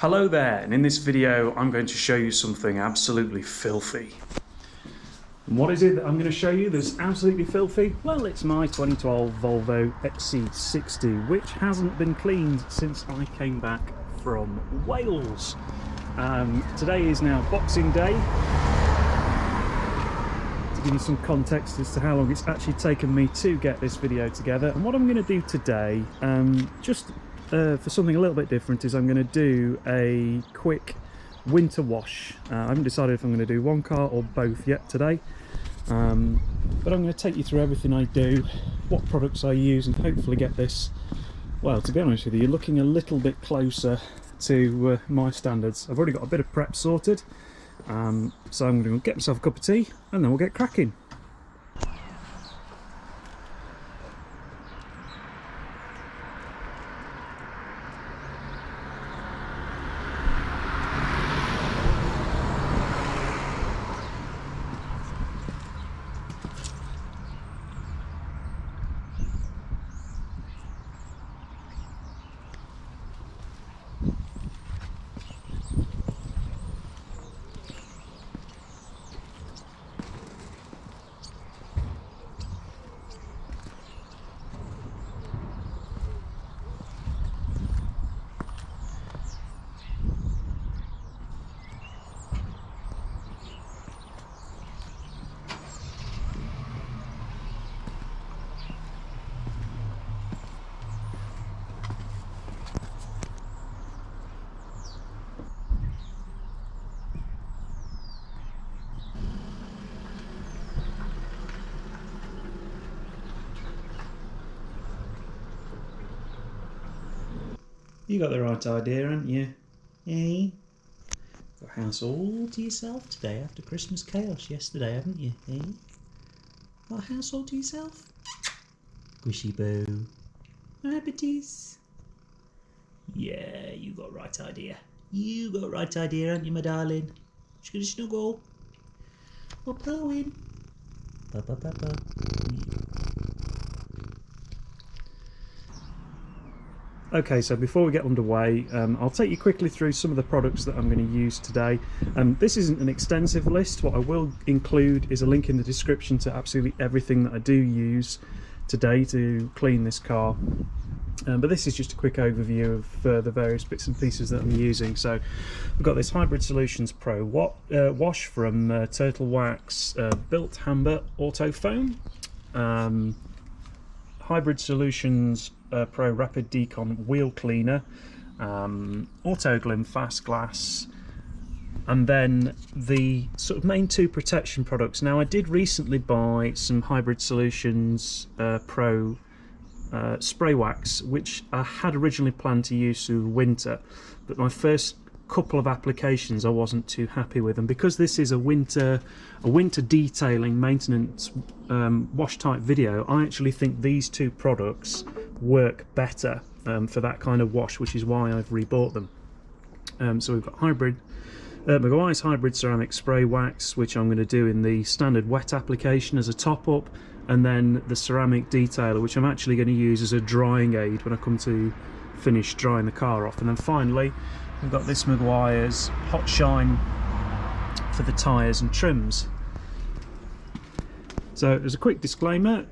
Hello there, and in this video I'm going to show you something absolutely filthy. And what is it that I'm going to show you that's absolutely filthy? Well, it's my 2012 Volvo XC60, which hasn't been cleaned since I came back from Wales. Today is now Boxing Day. To give you some context as to how long it's actually taken me to get this video together, and what I'm going to do today, for something a little bit different, is I'm going to do a quick winter wash. I haven't decided if I'm going to do one car or both yet today, but I'm going to take you through everything I do, what products I use, and hopefully get this, well, to be honest with you, looking a little bit closer to my standards. I've already got a bit of prep sorted, so I'm going to get myself a cup of tea and then we'll get cracking. You got the right idea, haven't you? Eh? Got a house all to yourself today after Christmas chaos yesterday, haven't you? Eh? Got a house all to yourself? Squishy boo. Rabbities. Yeah, you got right idea. You got right idea, haven't you, my darling? Just gonna snuggle. We're purring. Ba-ba-ba-ba. Okay, so before we get underway, I'll take you quickly through some of the products that I'm going to use today. This isn't an extensive list. What I will include is a link in the description to absolutely everything that I do use today to clean this car. But this is just a quick overview of the various bits and pieces that I'm using. So we've got this Hybrid Solutions Pro wash from Turtle Wax, Bilt Hamber Auto Foam, Hybrid Solutions Pro Rapid Decon Wheel Cleaner, Auto Glim Fast Glass, and then the sort of main two protection products. Now, I did recently buy some Hybrid Solutions Pro spray wax, which I had originally planned to use through the winter, but my first couple of applications I wasn't too happy with, and because this is a winter detailing maintenance wash type video, I actually think these two products work better for that kind of wash, which is why I've rebought them. So we've got Meguiar's Hybrid Ceramic Spray Wax, which I'm going to do in the standard wet application as a top up, and then the ceramic detailer, which I'm actually going to use as a drying aid when I come to finish drying the car off. And then finally we've got this Meguiar's Hot Shine for the tyres and trims. So as a quick disclaimer,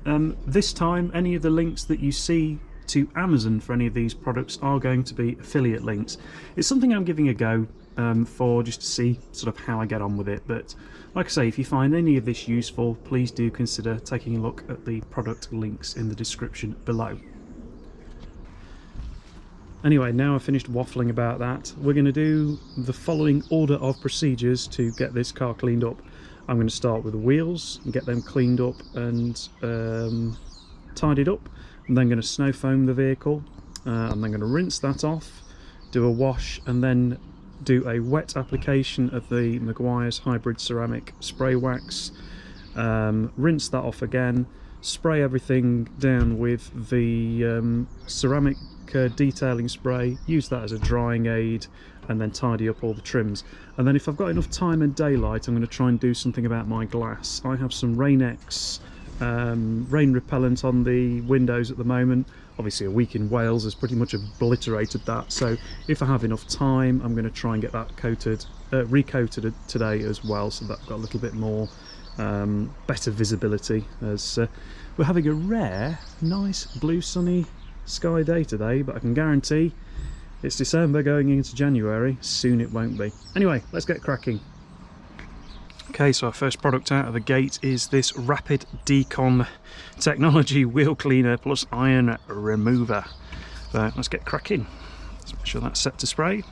this time any of the links that you see to Amazon for any of these products are going to be affiliate links. It's something I'm giving a go for just to see sort of how I get on with it, but like I say, if you find any of this useful, please do consider taking a look at the product links in the description below. Anyway, now I've finished waffling about that, we're going to do the following order of procedures to get this car cleaned up. I'm going to start with the wheels and get them cleaned up and tidied up. I'm then going to snow foam the vehicle. I'm then going to rinse that off, do a wash, and then do a wet application of the Meguiar's Hybrid Ceramic Spray Wax. Rinse that off again, spray everything down with the ceramic detailing spray, use that as a drying aid, and then tidy up all the trims. And then if I've got enough time and daylight, I'm going to try and do something about my glass. I have some Rain-X rain repellent on the windows at the moment. Obviously a week in Wales has pretty much obliterated that, so if I have enough time I'm going to try and get that coated, recoated today as well, so that I've got a little bit more better visibility, as we're having a rare nice blue sunny sky day today, but I can guarantee it's December going into January, soon it won't be. Anyway, let's get cracking. Okay, so our first product out of the gate is this Rapid Decon Technology Wheel Cleaner plus Iron Remover. So let's get cracking. Let's make sure that's set to spray.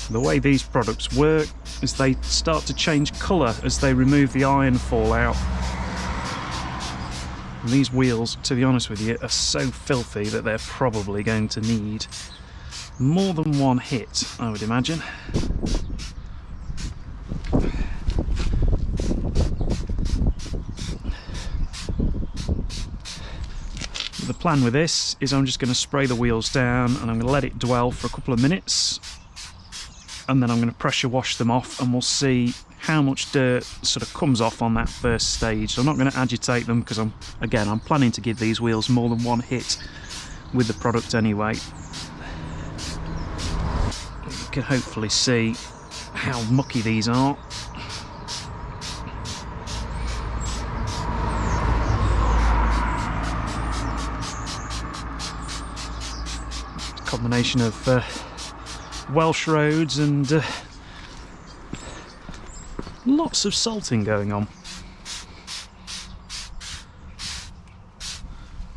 The way these products work is they start to change colour as they remove the iron fallout. And these wheels, to be honest with you, are so filthy that they're probably going to need more than one hit, I would imagine. The plan with this is I'm just going to spray the wheels down and I'm going to let it dwell for a couple of minutes, and then I'm going to pressure wash them off, and we'll see how much dirt sort of comes off on that first stage. So I'm not going to agitate them because I'm planning to give these wheels more than one hit with the product anyway. You can hopefully see how mucky these are. It's a combination of Welsh roads and lots of salting going on.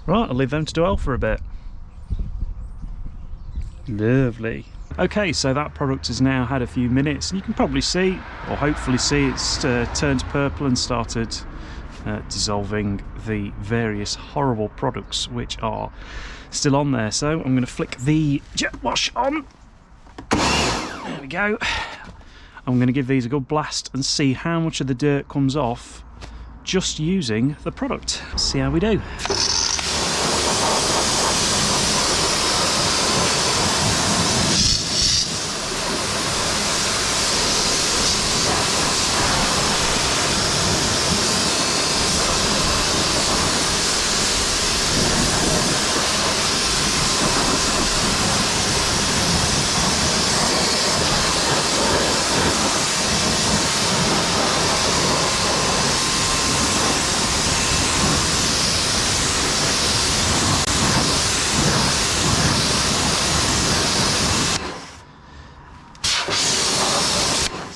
Right, I'll leave them to dwell for a bit. Lovely. Okay, so that product has now had a few minutes, and you can probably see, or hopefully see, it's turned purple and started dissolving the various horrible products which are still on there. So I'm going to flick the jet wash on. There we go. I'm going to give these a good blast and see how much of the dirt comes off just using the product. See how we do.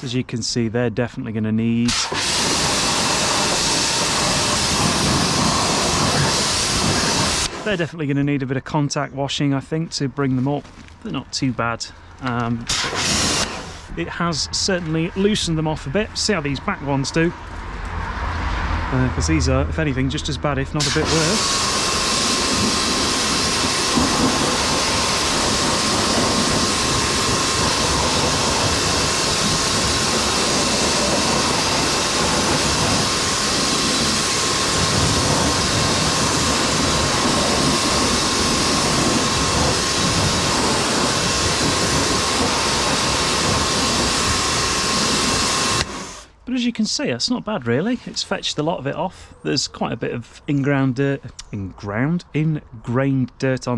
As you can see, they're definitely going to need a bit of contact washing, I think, to bring them up. They're not too bad. It has certainly loosened them off a bit. See how these back ones do, because these are, if anything, just as bad, if not a bit worse. But as you can see, it's not bad really. It's fetched a lot of it off. There's quite a bit of ingrained dirt on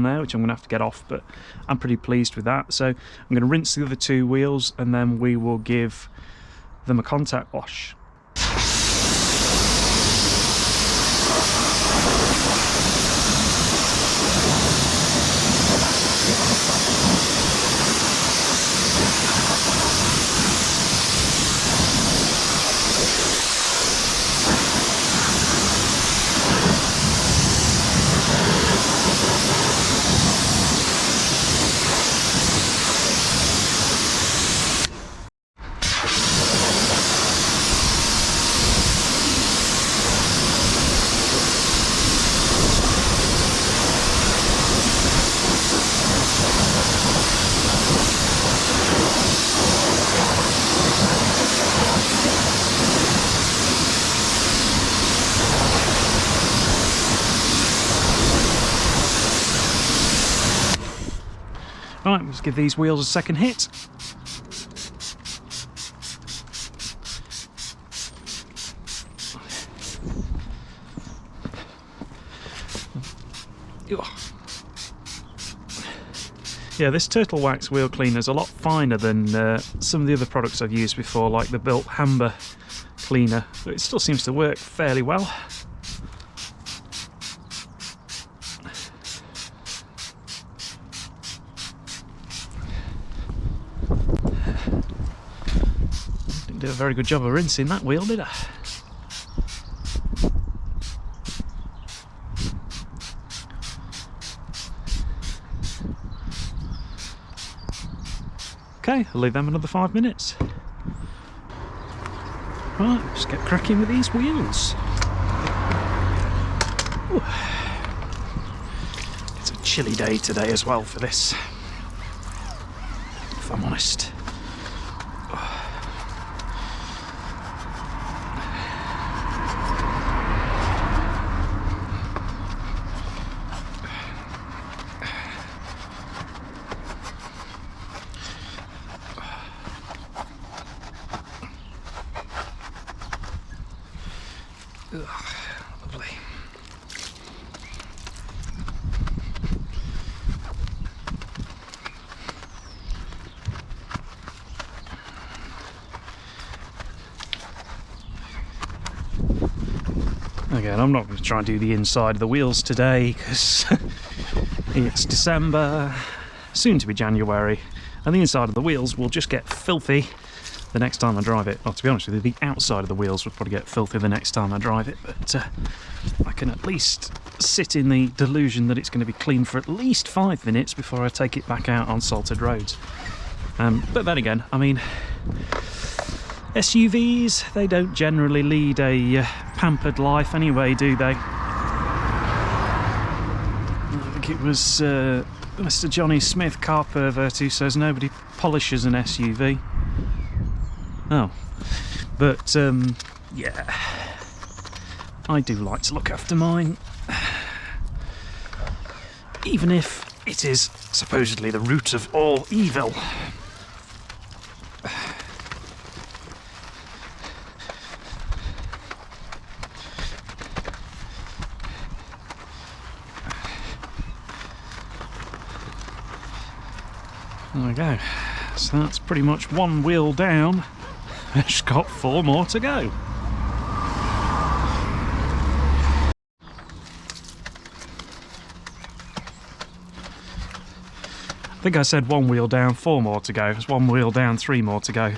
there, which I'm going to have to get off, but I'm pretty pleased with that. So I'm going to rinse the other two wheels and then we will give them a contact wash. Right, let's give these wheels a second hit. Yeah, this Turtle Wax wheel cleaner is a lot finer than some of the other products I've used before, like the Bilt Hamber cleaner, but it still seems to work fairly well. Didn't do a very good job of rinsing that wheel, did I? Okay, I'll leave them another 5 minutes. Right, just get cracking with these wheels. Ooh. It's a chilly day today as well for this, if I'm honest. Ugh, lovely. Again, I'm not going to try and do the inside of the wheels today because it's December, soon to be January, and the inside of the wheels will just get filthy the next time I drive it. Well, to be honest with you, the outside of the wheels will probably get filthy the next time I drive it, but I can at least sit in the delusion that it's going to be clean for at least 5 minutes before I take it back out on salted roads. But then again, I mean, SUVs, they don't generally lead a pampered life anyway, do they? I think it was Mr. Johnny Smith, car pervert, who says nobody polishes an SUV. Oh, but yeah, I do like to look after mine, even if it is supposedly the root of all evil. There we go. So that's pretty much one wheel down. I've just got 4 more to go. I think I said 1 wheel down, 4 more to go. It's 1 wheel down, 3 more to go.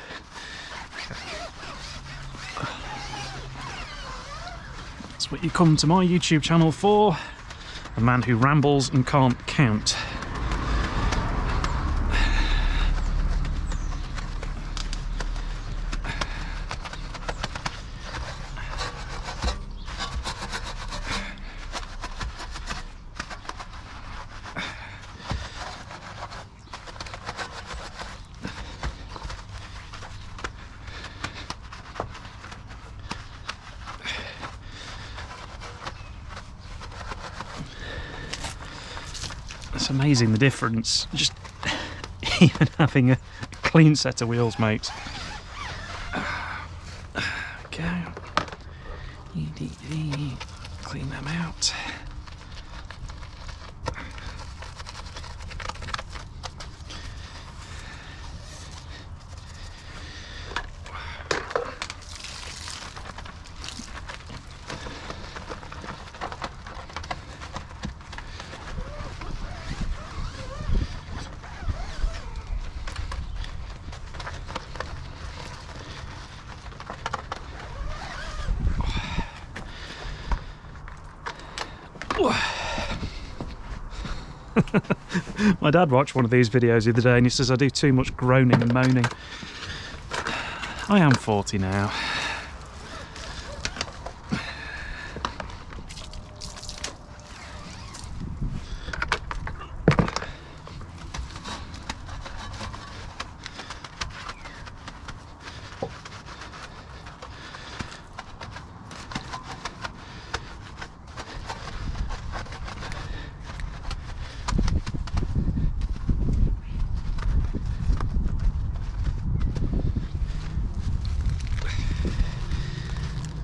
That's what you come to my YouTube channel for. A man who rambles and can't count. It's amazing the difference just even having a clean set of wheels makes. Okay, clean them out. My dad watched one of these videos the other day and he says I do too much groaning and moaning. I am 40 now.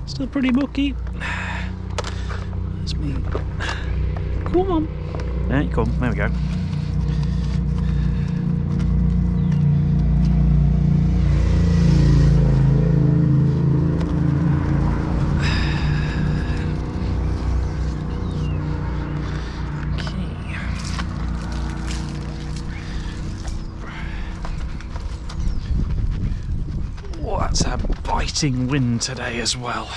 Still pretty mucky. That's me Come on. There you come. There we go. Oh, that's a biting wind today as well.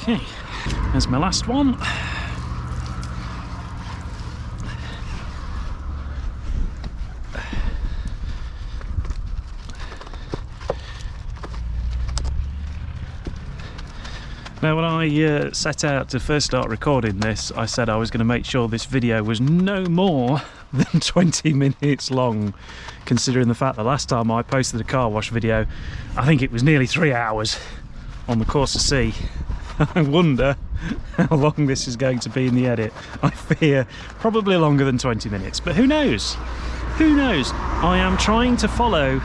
Okay, there's my last one. Now, when I set out to first start recording this, I said I was going to make sure this video was no more than 20 minutes long, considering the fact that last time I posted a car wash video, I think it was nearly 3 hours on the Corsa C. I wonder how long this is going to be in the edit. I fear probably longer than 20 minutes, but who knows? Who knows? I am trying to follow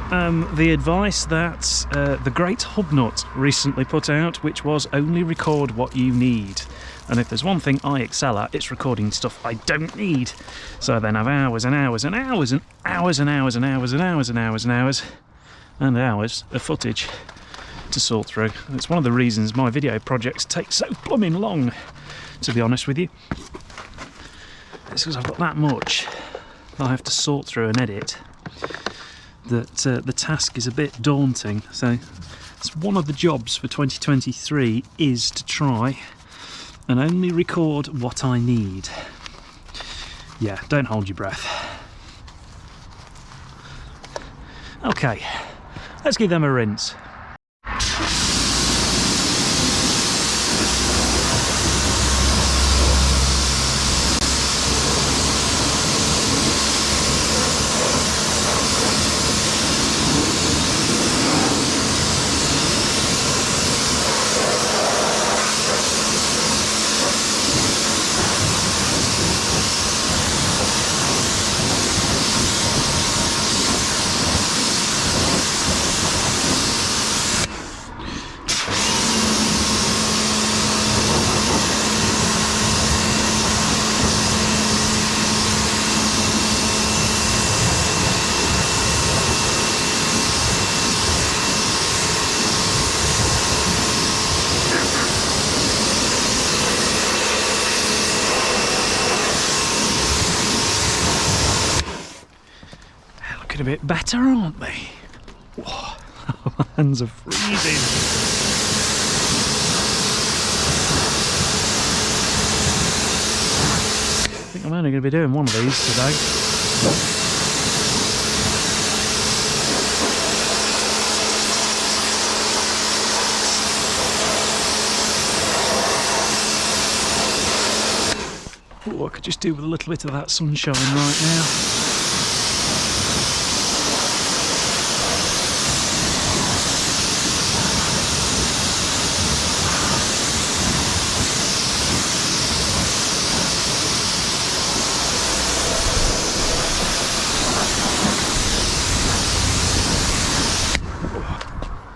the advice that the great Hubnut recently put out, which was only record what you need. And if there's one thing I excel at, it's recording stuff I don't need. So I then have hours and hours and hours and hours and hours and hours and hours and hours and hours and hours of footage to sort through. It's one of the reasons my video projects take so blooming long, to be honest with you. It's because I've got that much that I have to sort through and edit, that the task is a bit daunting. So it's one of the jobs for 2023 is to try and only record what I need. Yeah, don't hold your breath. Okay, let's give them a rinse. A bit better, aren't they? Whoa, my hands are freezing. I think I'm only going to be doing one of these today. Oh, I could just do with a little bit of that sunshine right now.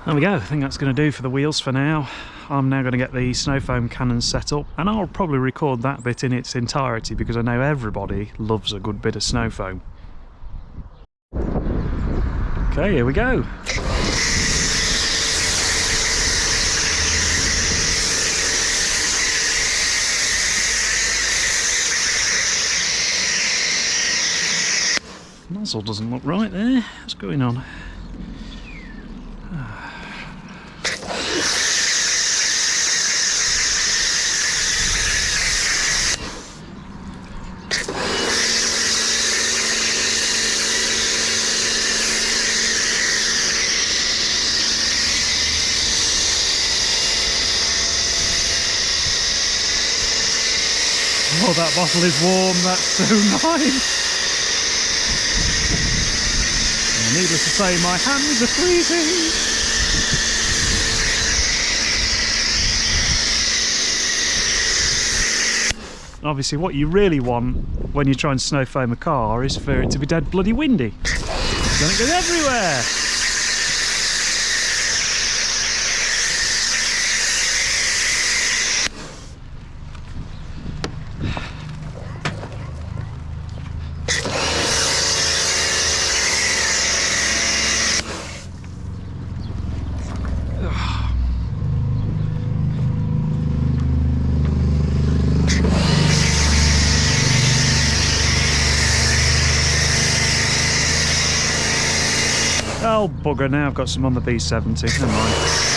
There we go, I think that's going to do for the wheels for now. I'm now going to get the snow foam cannon set up, and I'll probably record that bit in its entirety because I know everybody loves a good bit of snow foam. Okay, here we go. Nozzle doesn't look right there. What's going on? Oh, that bottle is warm, that's so nice. And needless to say, my hands are freezing. Obviously, what you really want when you're trying to snow foam a car is for it to be dead bloody windy. Then it goes everywhere. Oh, bugger, now I've got some on the B70. Never mind.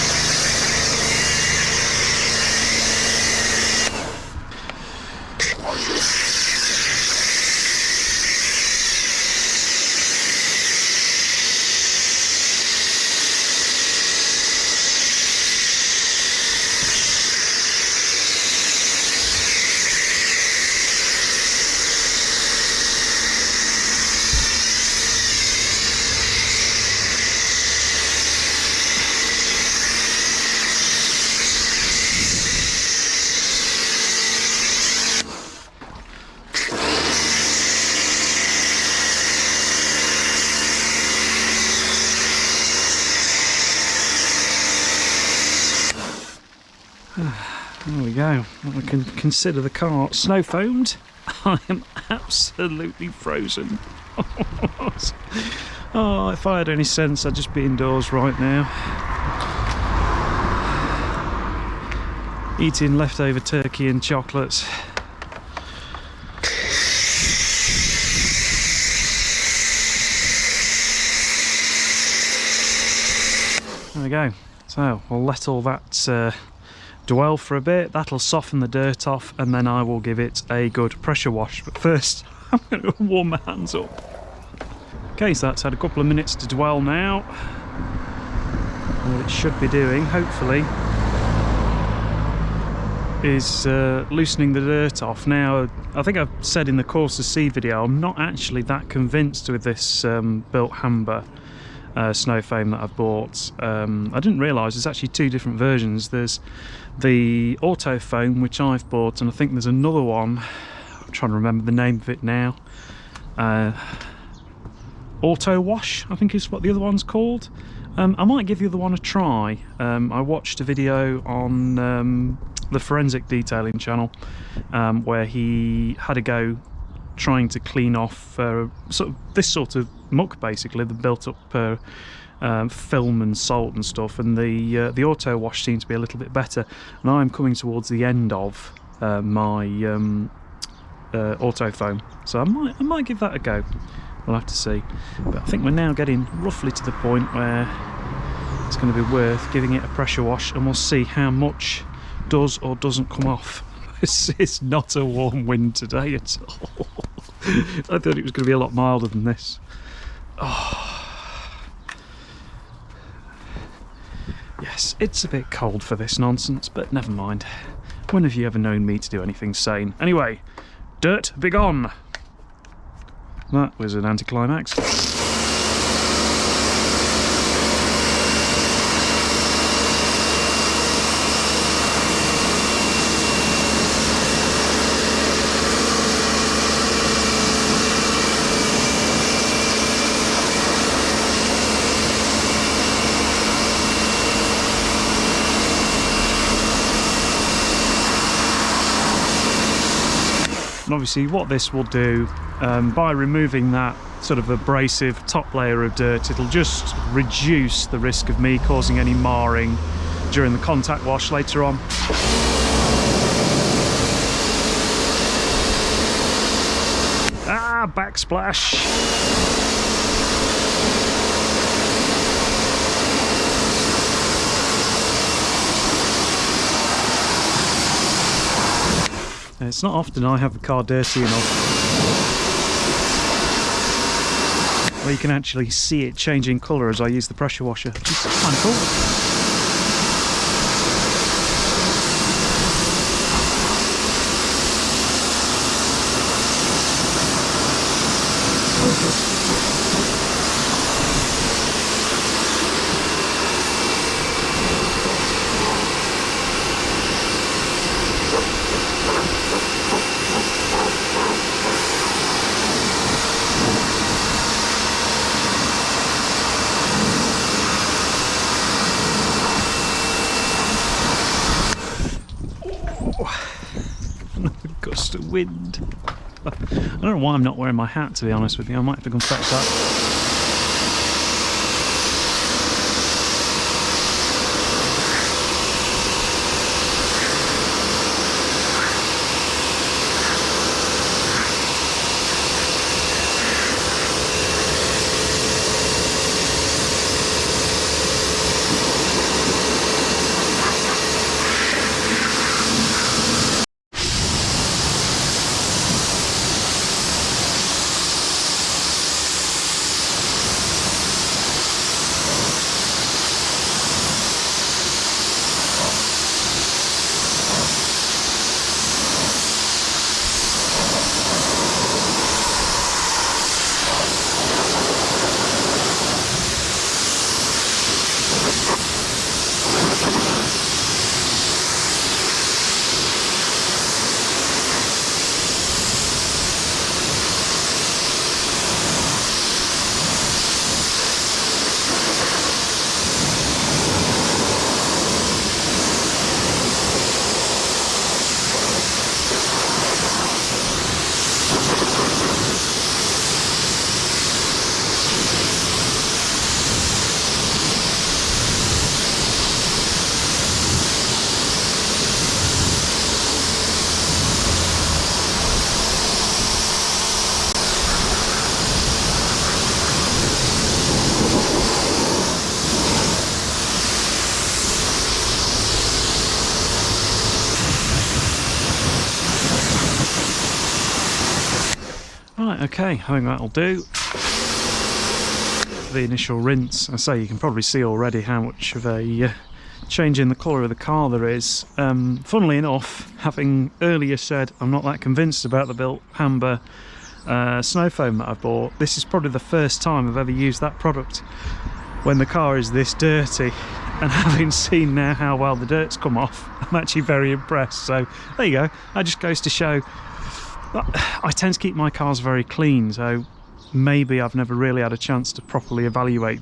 There we go. We can consider the car snow foamed. I am absolutely frozen. Oh, if I had any sense, I'd just be indoors right now, eating leftover turkey and chocolates. There we go. So we'll let all that dwell for a bit. That'll soften the dirt off, and then I will give it a good pressure wash. But first, I'm going to warm my hands up. Okay, so that's had a couple of minutes to dwell now. And what it should be doing, hopefully, is loosening the dirt off. Now, I think I've said in the Course to See video, I'm not actually that convinced with this Bilt Hamber snow foam that I've bought. I didn't realise there's actually two different versions. There's the auto foam, which I've bought, and I think there's another one, I'm trying to remember the name of it now, auto wash I think is what the other one's called. I might give the other one a try. I watched a video on the Forensic Detailing channel where he had a go trying to clean off this sort of muck, basically, the built up film and salt and stuff, and the auto wash seemed to be a little bit better. And I'm coming towards the end of my auto foam, so I might give that a go. We'll have to see. But I think we're now getting roughly to the point where it's going to be worth giving it a pressure wash, and we'll see how much does or doesn't come off. This is not a warm wind today at all. I thought it was going to be a lot milder than this. Oh. Yes, it's a bit cold for this nonsense, but never mind. When have you ever known me to do anything sane? Anyway, dirt, be gone! That was an anticlimax. And obviously what this will do, by removing that sort of abrasive top layer of dirt, it'll just reduce the risk of me causing any marring during the contact wash later on. Ah, backsplash! It's not often I have the car dirty enough where you can actually see it changing colour as I use the pressure washer, which is kind of cool. Gust of wind. I don't know why I'm not wearing my hat, to be honest with you. I might have to go and fetch that. Okay, I think that'll do. The initial rinse. I say you can probably see already how much of a change in the colour of the car there is. Funnily enough, having earlier said I'm not that convinced about the Bilt Hamber snow foam that I bought, this is probably the first time I've ever used that product when the car is this dirty, and having seen now how well the dirt's come off, I'm actually very impressed. So there you go, that just goes to show that I tend to keep my cars very clean, so maybe I've never really had a chance to properly evaluate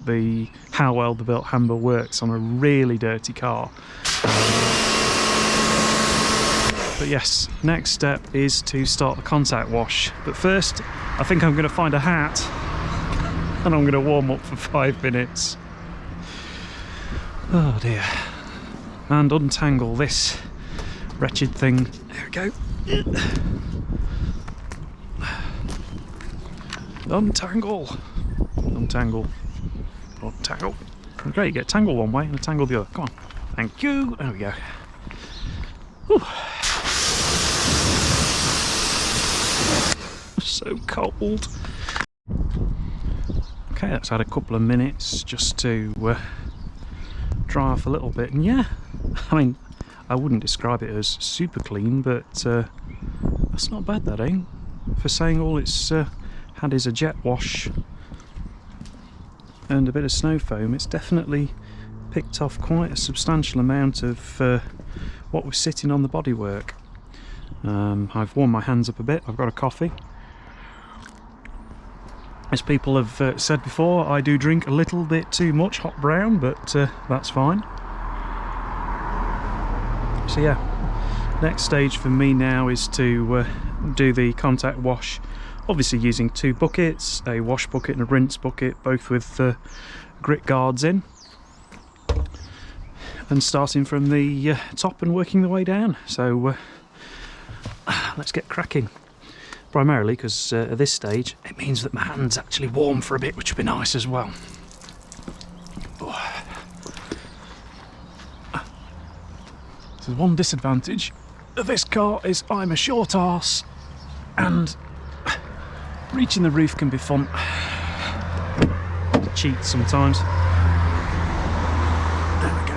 how well the Bilt Hamber works on a really dirty car. But yes, next step is to start the contact wash. But first, I think I'm going to find a hat and I'm going to warm up for 5 minutes. Oh dear. And untangle this wretched thing. There we go. Untangle. Untangle. Untangle. Great, you get tangle one way and tangle the other. Come on. Thank you. There we go. Whew. So cold. Okay, that's had a couple of minutes just to dry off a little bit. And yeah, I mean, I wouldn't describe it as super clean, but that's not bad, that ain't. For saying all it's had is a jet wash and a bit of snow foam, it's definitely picked off quite a substantial amount of what was sitting on the bodywork. I've warmed my hands up a bit, I've got a coffee. As people have said before, I do drink a little bit too much hot brown, but that's fine. So yeah, next stage for me now is to do the contact wash, obviously using 2 buckets, a wash bucket and a rinse bucket, both with grit guards in, and starting from the top and working the way down. So let's get cracking. Primarily because at this stage it means that my hand's actually warm for a bit, which would be nice as well. So one disadvantage of this car is I'm a short arse, and reaching the roof can be fun. Cheat sometimes. There we go.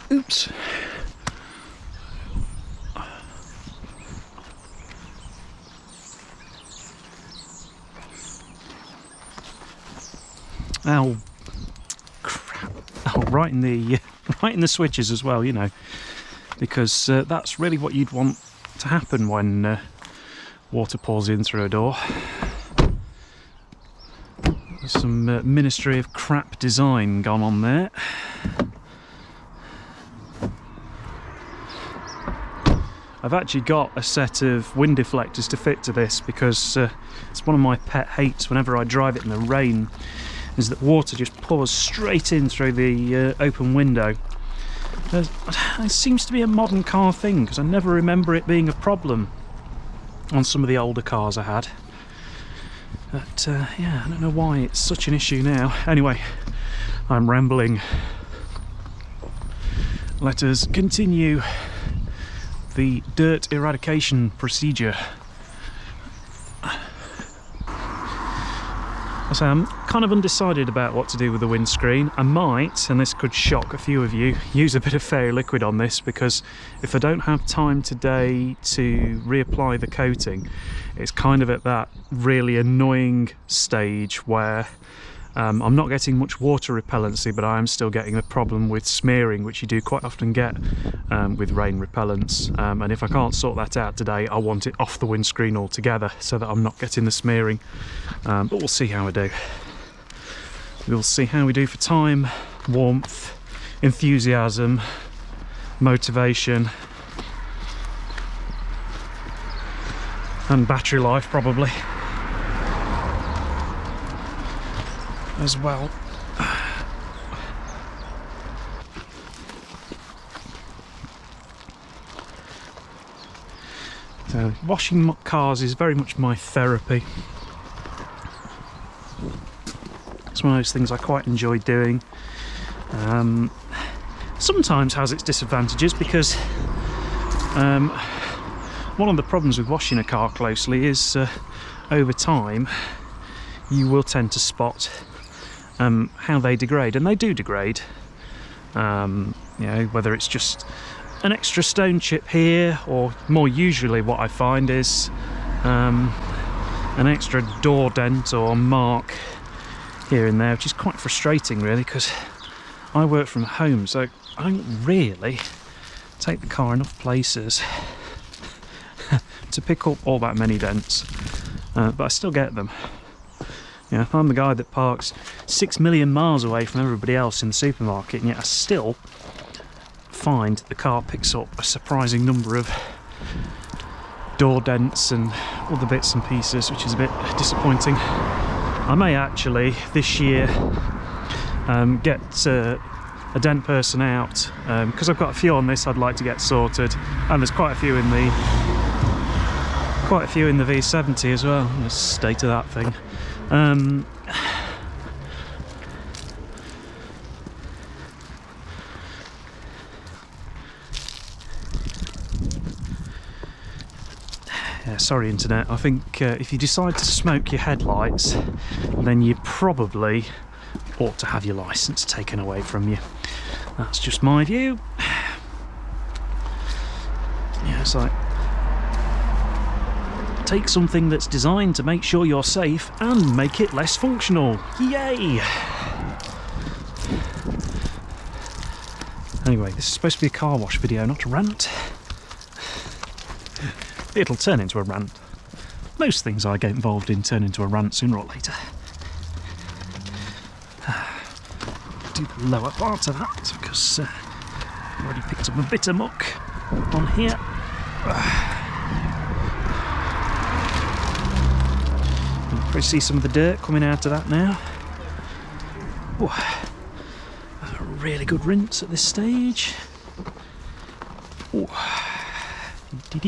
Oops. Oh crap! Oh, right in the switches as well, you know, because that's really what you'd want to happen when water pours in through a door. There's some Ministry of Crap design gone on there. I've actually got a set of wind deflectors to fit to this because it's one of my pet hates whenever I drive it in the rain, is that water just pours straight in through the open window. It seems to be a modern car thing because I never remember it being a problem on some of the older cars I had. But yeah, I don't know why it's such an issue now. Anyway, I'm rambling. Let us continue the dirt eradication procedure. So I'm kind of undecided about what to do with the windscreen. I might, and this could shock a few of you, use a bit of fairy liquid on this, because if I don't have time today to reapply the coating, it's kind of at that really annoying stage where I'm not getting much water repellency, but I am still getting the problem with smearing, which you do quite often get with rain repellents. And if I can't sort that out today, I want it off the windscreen altogether so that I'm not getting the smearing. But we'll see how I do. We'll see how we do for time, warmth, enthusiasm, motivation, and battery life probably as well. So washing cars is very much my therapy. It's one of those things I quite enjoy doing. Sometimes has its disadvantages because one of the problems with washing a car closely is over time you will tend to spot how they degrade, and they do degrade. You know, whether it's just an extra stone chip here, or more usually what I find is an extra door dent or mark here and there, which is quite frustrating really, because I work from home, so I don't really take the car enough places to pick up all that many dents, but I still get them. You know, I'm the guy that parks 6 million miles away from everybody else in the supermarket, and yet I still find the car picks up a surprising number of door dents and other bits and pieces, which is a bit disappointing. I may actually this year get a dent person out, because I've got a few on this I'd like to get sorted, and there's quite a few in the V70 as well. The state of that thing. Yeah, sorry internet, I think if you decide to smoke your headlights, then you probably ought to have your licence taken away from you. That's just my view. Yeah, it's like, take something that's designed to make sure you're safe and make it less functional. Yay! Anyway, this is supposed to be a car wash video, not a rant. It'll turn into a rant. Most things I get involved in turn into a rant sooner or later. Do the lower part of that because I've already picked up a bit of muck on here. You can probably see some of the dirt coming out of that now. Ooh, a really good rinse at this stage. Ooh. Hey.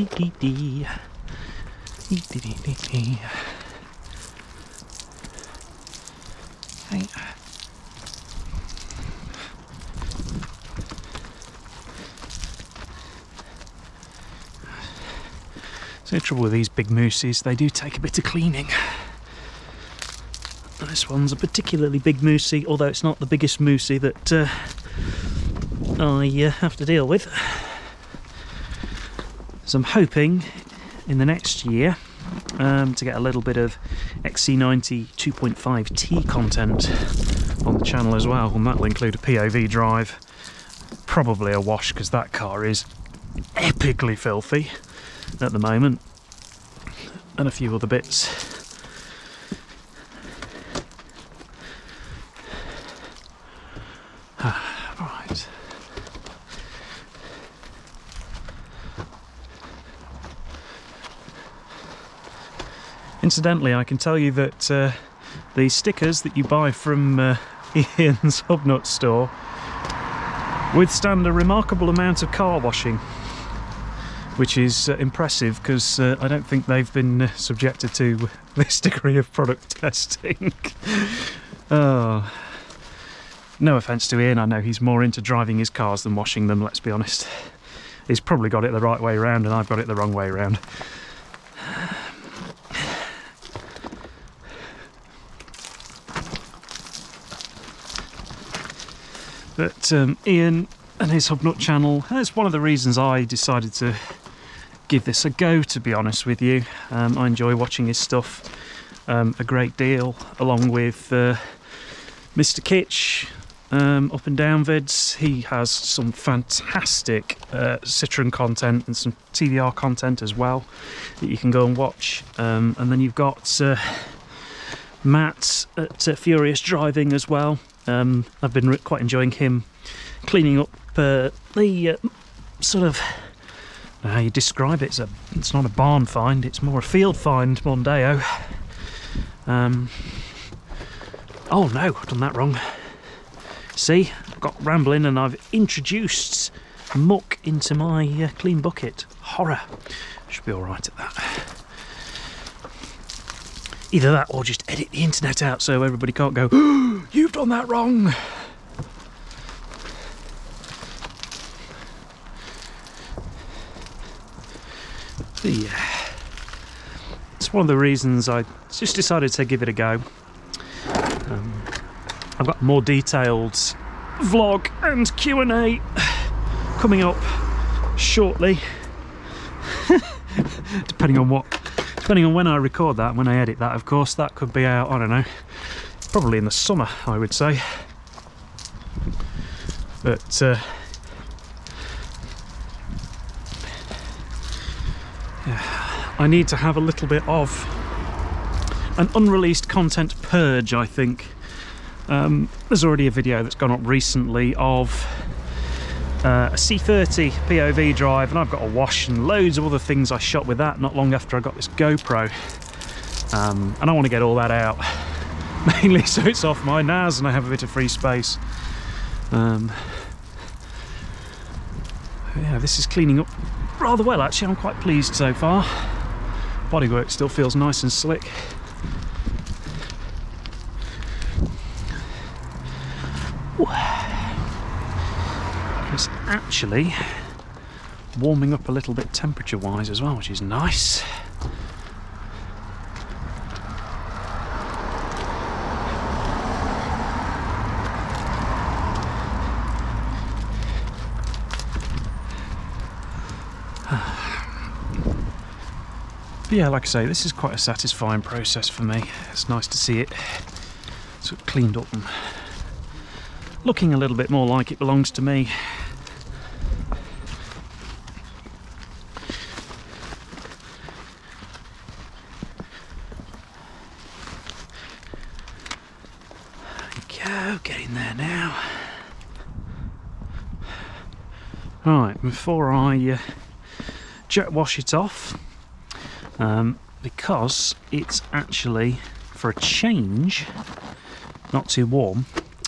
So the trouble with these big mooses, they do take a bit of cleaning. This one's a particularly big moosey, although it's not the biggest moosey that I have to deal with. So I'm hoping in the next year to get a little bit of XC90 2.5T content on the channel as well, and that'll include a POV drive, probably a wash because that car is epically filthy at the moment, and a few other bits. Right. Incidentally, I can tell you that the stickers that you buy from Ian's Hubnut store withstand a remarkable amount of car washing, which is impressive because I don't think they've been subjected to this degree of product testing. Oh. No offence to Ian, I know he's more into driving his cars than washing them, let's be honest. He's probably got it the right way around and I've got it the wrong way around. But Ian and his Hubnut channel, that's one of the reasons I decided to give this a go, to be honest with you. I enjoy watching his stuff a great deal, along with Mr. Kitch, Up and Down vids. He has some fantastic Citroen content and some TVR content as well that you can go and watch. And then you've got Matt at Furious Driving as well. I've been quite enjoying him cleaning up the sort of, how you describe it, it's not a barn find, it's more a field find, Mondeo. Oh no, I've done that wrong. See, I've got rambling and I've introduced muck into my clean bucket. Horror. Should be alright at that. Either that or just edit the internet out so everybody can't go, oh, you've done that wrong. But yeah, it's one of the reasons I just decided to give it a go. I've got a more detailed vlog and Q&A coming up shortly. depending on when I record that, when I edit that, of course. That could be out, I don't know, probably in the summer, I would say. But yeah, I need to have a little bit of an unreleased content purge, I think. There's already a video that's gone up recently of a C30 POV drive, and I've got a wash and loads of other things I shot with that not long after I got this GoPro, and I want to get all that out mainly so it's off my NAS and I have a bit of free space. Yeah, this is cleaning up rather well actually. I'm quite pleased so far. Bodywork still feels nice and slick. It's actually warming up a little bit temperature wise as well, which is nice. But yeah, like I say, this is quite a satisfying process for me. It's nice to see it sort of cleaned up and looking a little bit more like it belongs to me. Go, get in there now. Right, before I jet wash it off, because it's actually, for a change, not too warm,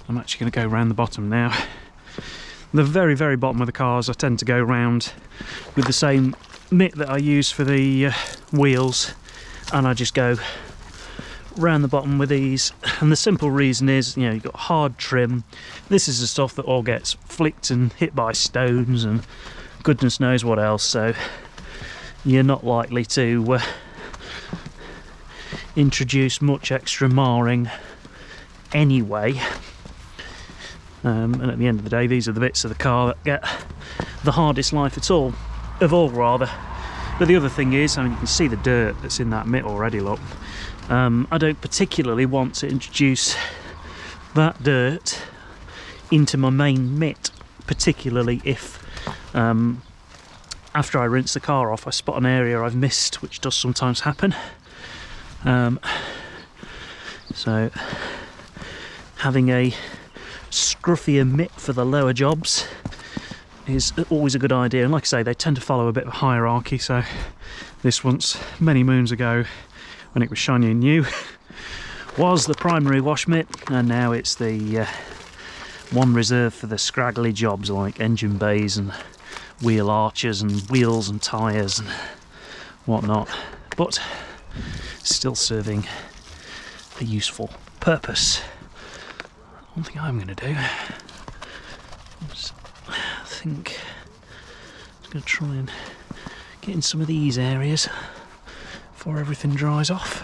I'm actually going to go around the bottom now. The very, very bottom of the cars I tend to go round with the same mitt that I use for the wheels, and I just go round the bottom with these. And the simple reason is, you know, you've got hard trim. This is the stuff that all gets flicked and hit by stones and goodness knows what else, so you're not likely to introduce much extra marring anyway. And at the end of the day, these are the bits of the car that get the hardest life at all, rather. But the other thing is, I mean, you can see the dirt that's in that mitt already, look. I don't particularly want to introduce that dirt into my main mitt, particularly if after I rinse the car off I spot an area I've missed, which does sometimes happen. So having a scruffier mitt for the lower jobs is always a good idea, and like I say, they tend to follow a bit of a hierarchy. So this once, many moons ago, when it was shiny and new, was the primary wash mitt, and now it's the one reserved for the scraggly jobs like engine bays and wheel arches and wheels and tyres and whatnot, but still serving a useful purpose. One thing I'm going to do is, I think I'm going to try and get in some of these areas before everything dries off.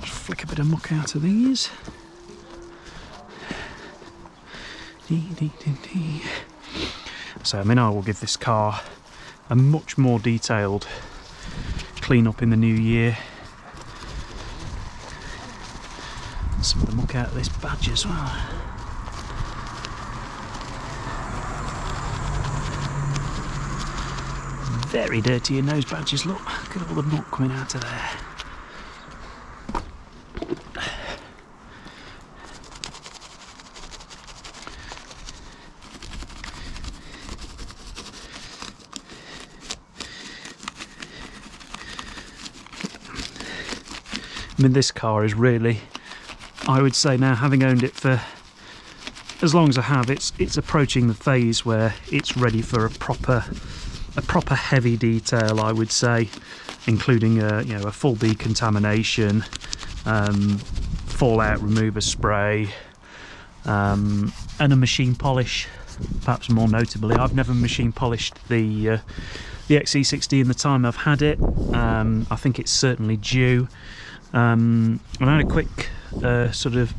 Just flick a bit of muck out of these. So I mean, I will give this car a much more detailed clean up in the new year. Some of the muck out of this badge as well. Very dirty in those badges, look at all the muck coming out of there. I mean, this car is really, I would say now, having owned it for as long as I have, it's approaching the phase where it's ready for a proper a proper heavy detail, I would say, including a full decontamination, fallout remover spray, and a machine polish. Perhaps more notably, I've never machine polished the XC60 in the time I've had it. I think it's certainly due. And I had a quick sort of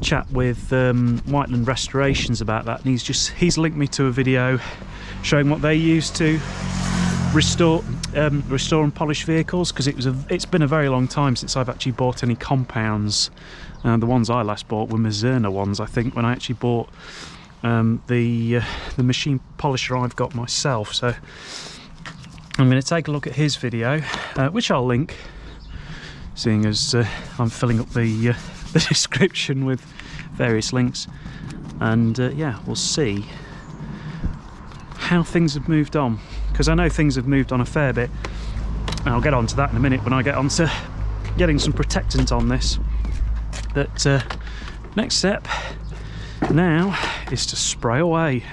chat with Whiteland Restorations about that, and he's linked me to a video showing what they use to restore and polish vehicles, because it's been a very long time since I've actually bought any compounds. The ones I last bought were Mazerna ones, I think, when I actually bought the machine polisher I've got myself. So I'm going to take a look at his video, which I'll link, seeing as I'm filling up the description with various links, and yeah, we'll see how things have moved on, because I know things have moved on a fair bit, and I'll get on to that in a minute when I get on to getting some protectant on this. But next step now is to spray away.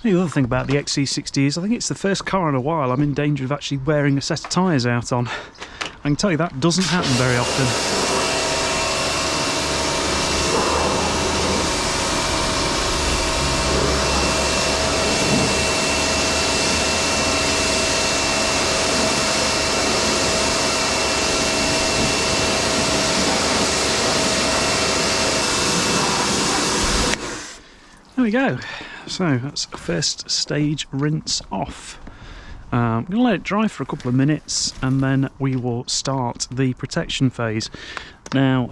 The other thing about the XC60 is I think it's the first car in a while I'm in danger of actually wearing a set of tyres out on. I can tell you that doesn't happen very often. There we go. So that's the first stage rinse off. I'm going to let it dry for a couple of minutes and then we will start the protection phase. Now,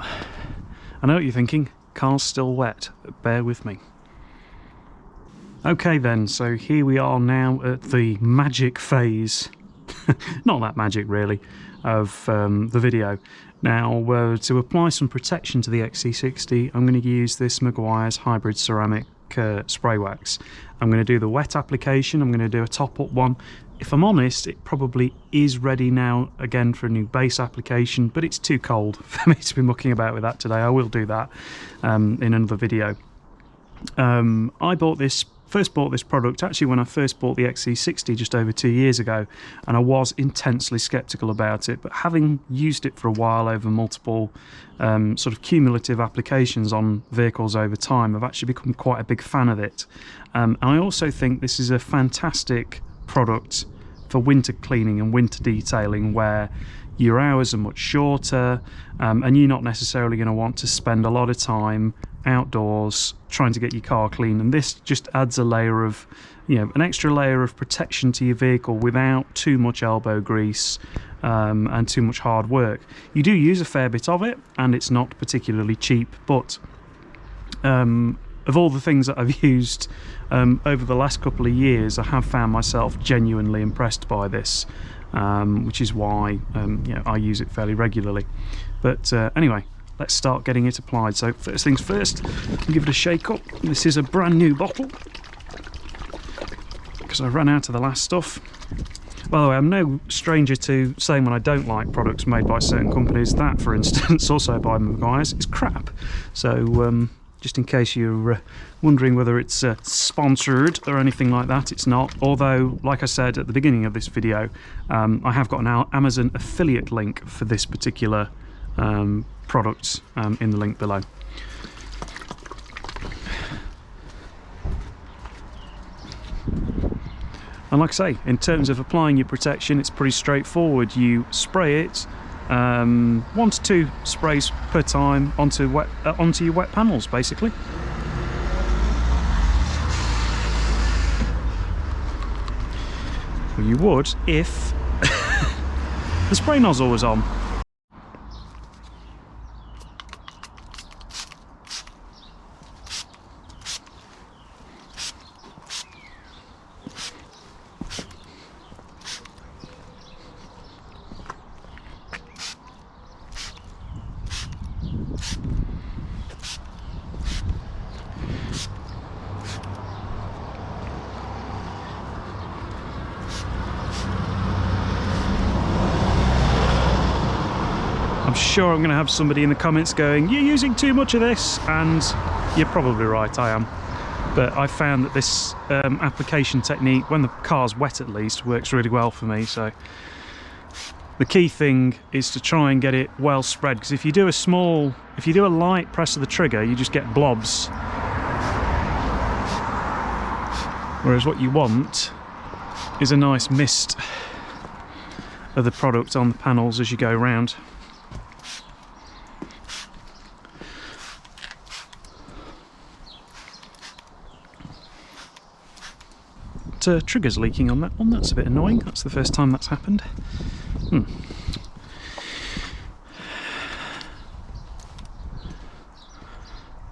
I know what you're thinking, car's still wet, but bear with me. Okay then, so here we are now at the magic phase, not that magic really, of the video. Now, to apply some protection to the XC60, I'm going to use this Meguiar's hybrid ceramic spray wax. I'm going to do the wet application, I'm going to do a top-up one. If I'm honest, it probably is ready now again for a new base application, but it's too cold for me to be mucking about with that today. I will do that in another video. I first bought this product actually when I first bought the XC60 just over 2 years ago, and I was intensely skeptical about it, but having used it for a while over multiple sort of cumulative applications on vehicles over time, I've actually become quite a big fan of it. And I also think this is a fantastic product for winter cleaning and winter detailing, where your hours are much shorter and you're not necessarily going to want to spend a lot of time outdoors trying to get your car clean, and this just adds a layer of, an extra layer of protection to your vehicle without too much elbow grease and too much hard work. You do use a fair bit of it and it's not particularly cheap, but of all the things that I've used over the last couple of years, I have found myself genuinely impressed by this, which is why I use it fairly regularly. But anyway, let's start getting it applied. So first things first, give it a shake up. This is a brand new bottle, because I ran out of the last stuff. By the way, I'm no stranger to saying when I don't like products made by certain companies. That, for instance, also by Meguiar's, is crap. So just in case you're wondering whether it's sponsored or anything like that, it's not. Although, like I said at the beginning of this video, I have got an Amazon affiliate link for this particular product in the link below. And like I say, in terms of applying your protection, it's pretty straightforward. You spray it, 1 to 2 sprays per time onto your wet panels, basically. Well, you would if the spray nozzle was on. I'm sure I'm going to have somebody in the comments going, "You're using too much of this," and you're probably right, I am. But I found that this application technique, when the car's wet at least, works really well for me. So the key thing is to try and get it well spread, because if you do a light press of the trigger, you just get blobs. Whereas what you want is a nice mist of the product on the panels as you go around. Trigger's leaking on that one. That's a bit annoying. That's the first time that's happened. I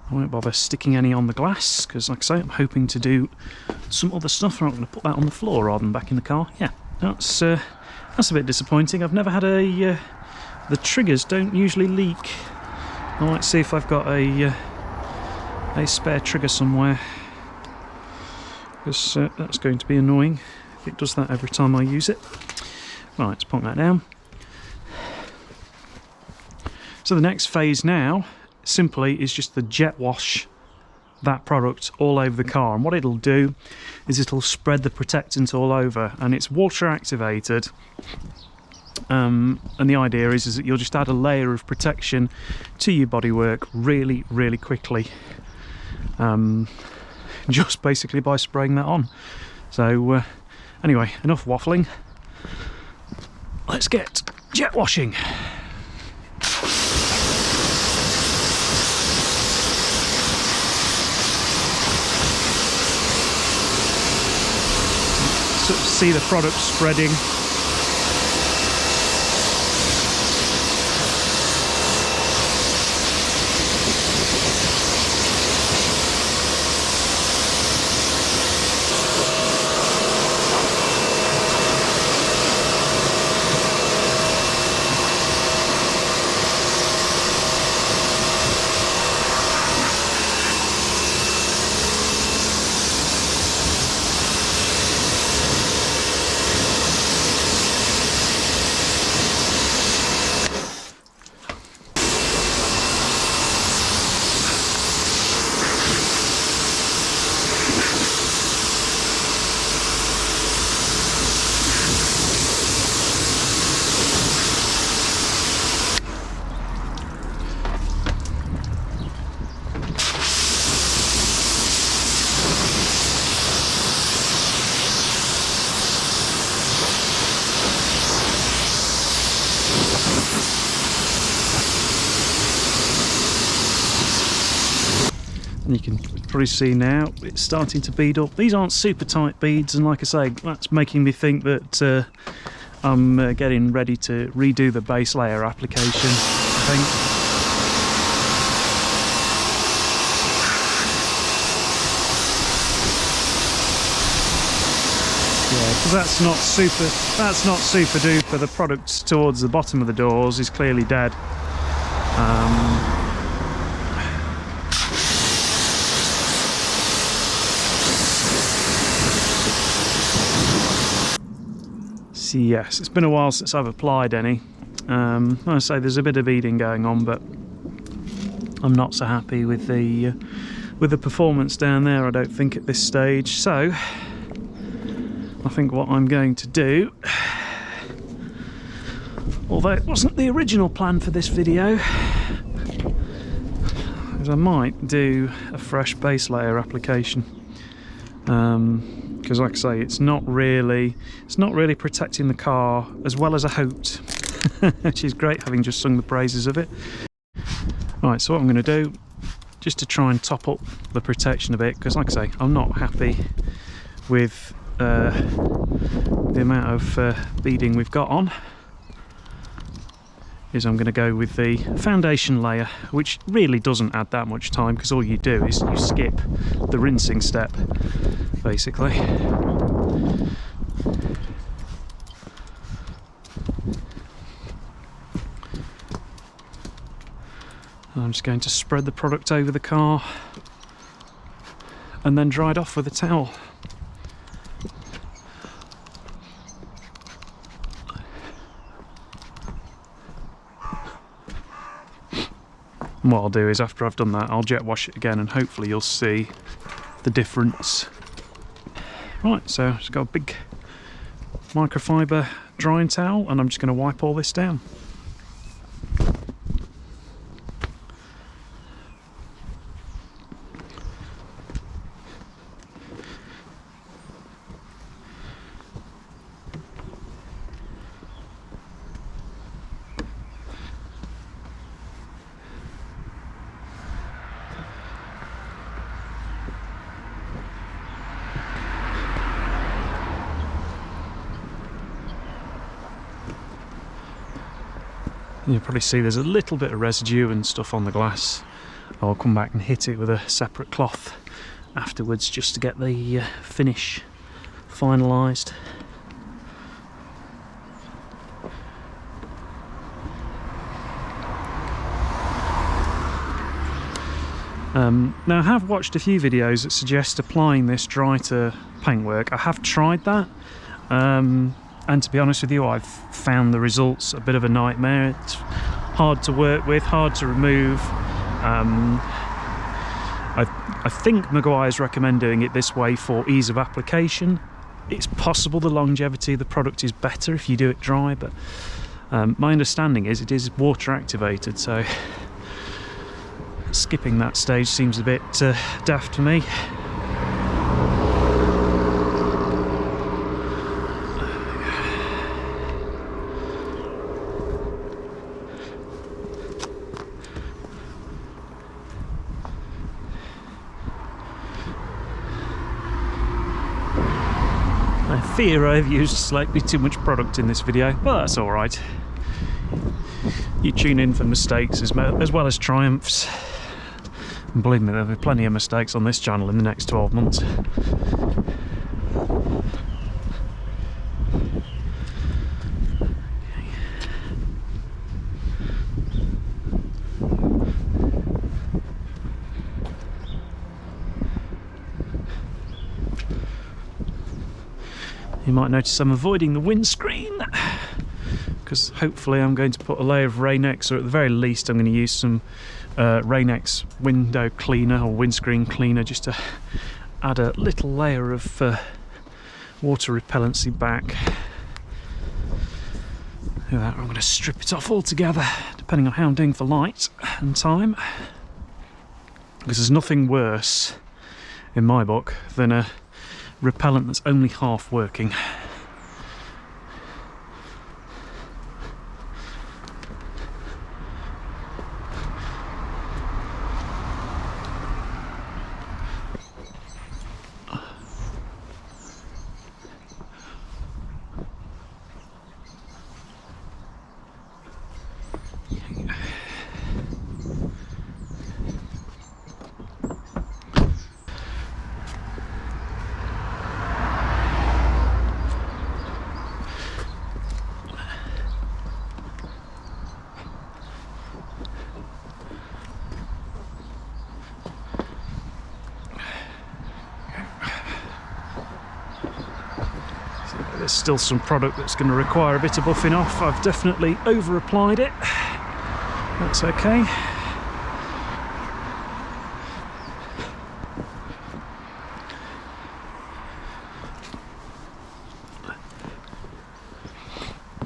won't bother sticking any on the glass because, like I say, I'm hoping to do some other stuff. I'm not going to put that on the floor rather than back in the car. Yeah, that's a bit disappointing. I've never had the triggers don't usually leak. I might see if I've got a spare trigger somewhere, because that's going to be annoying if it does that every time I use it. Right, let's put that down. So the next phase now simply is just to jet wash that product all over the car, and what it'll do is it'll spread the protectant all over, and it's water activated, and the idea is that you'll just add a layer of protection to your bodywork really, really quickly. Just basically by spraying that on. So anyway, enough waffling, let's get jet washing. Sort of see the product spreading. You can probably see now it's starting to bead up. These aren't super tight beads, and like I say, that's making me think that I'm getting ready to redo the base layer application, I think. Yeah, because that's not super duper. The product towards the bottom of the doors is clearly dead. Yes, it's been a while since I've applied any. Like I say, there's a bit of beading going on, but I'm not so happy with the performance down there, I don't think, at this stage. So I think what I'm going to do, although it wasn't the original plan for this video, is I might do a fresh base layer application. Because like I say, it's not really protecting the car as well as I hoped. Which is great, having just sung the praises of it. Right, so what I'm going to do, just to try and top up the protection a bit, because like I say, I'm not happy with the amount of beading we've got on, is I'm going to go with the foundation layer, which really doesn't add that much time, because all you do is you skip the rinsing step, basically. I'm just going to spread the product over the car and then dry it off with a towel. And what I'll do is, after I've done that, I'll jet wash it again, and hopefully you'll see the difference. Right, so I've just got a big microfiber drying towel, and I'm just going to wipe all this down. You'll probably see there's a little bit of residue and stuff on the glass. I'll come back and hit it with a separate cloth afterwards, just to get the finish finalised. Now, I have watched a few videos that suggest applying this dry to paintwork. I have tried that. And to be honest with you, I've found the results a bit of a nightmare. It's hard to work with, hard to remove. I think Meguiar is recommending it this way for ease of application. It's possible the longevity of the product is better if you do it dry, but my understanding is it is water activated, so skipping that stage seems a bit daft to me. I fear I've used slightly too much product in this video, but that's alright. You tune in for mistakes as well as triumphs. And believe me, there'll be plenty of mistakes on this channel in the next 12 months. You might notice I'm avoiding the windscreen, because hopefully I'm going to put a layer of Rain-X, or at the very least I'm going to use some Rain-X window cleaner or windscreen cleaner, just to add a little layer of water repellency back. I'm going to strip it off altogether, depending on how I'm doing for light and time, because there's nothing worse in my book than a repellent that's only half working. there's still some product that's going to require a bit of buffing off. I've definitely over applied it. That's okay.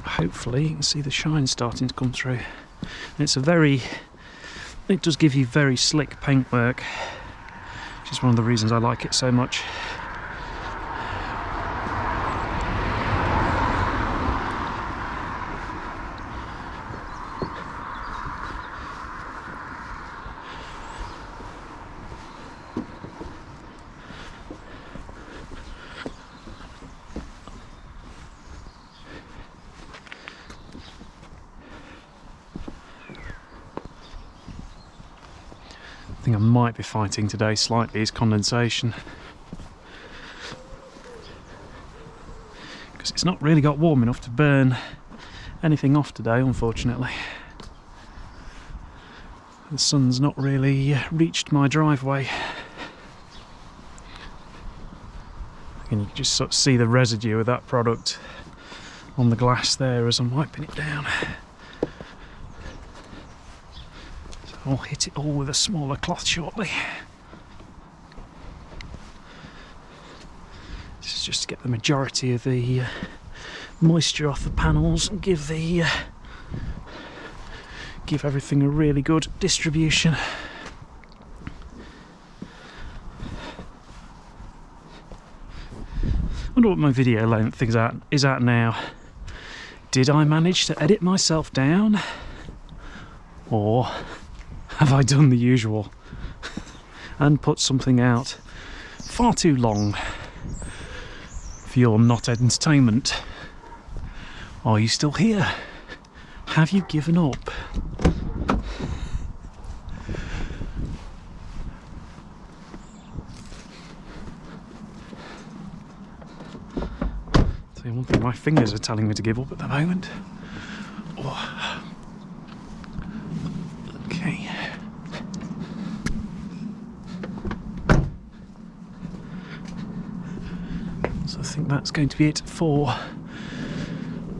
Hopefully you can see the shine starting to come through. And it does give you very slick paintwork, which is one of the reasons I like it so much. I might be fighting today slightly is condensation, because it's not really got warm enough to burn anything off today, unfortunately. The sun's not really reached my driveway, and you can just sort of see the residue of that product on the glass there as I'm wiping it down. I'll hit it all with a smaller cloth shortly. This is just to get the majority of the moisture off the panels and give everything a really good distribution. I wonder what my video length is at now. Did I manage to edit myself down, or have I done the usual and put something out far too long for your not entertainment? Are you still here? Have you given up? So one thing, my fingers are telling me to give up at the moment. Oh. Okay. So I think that's going to be it for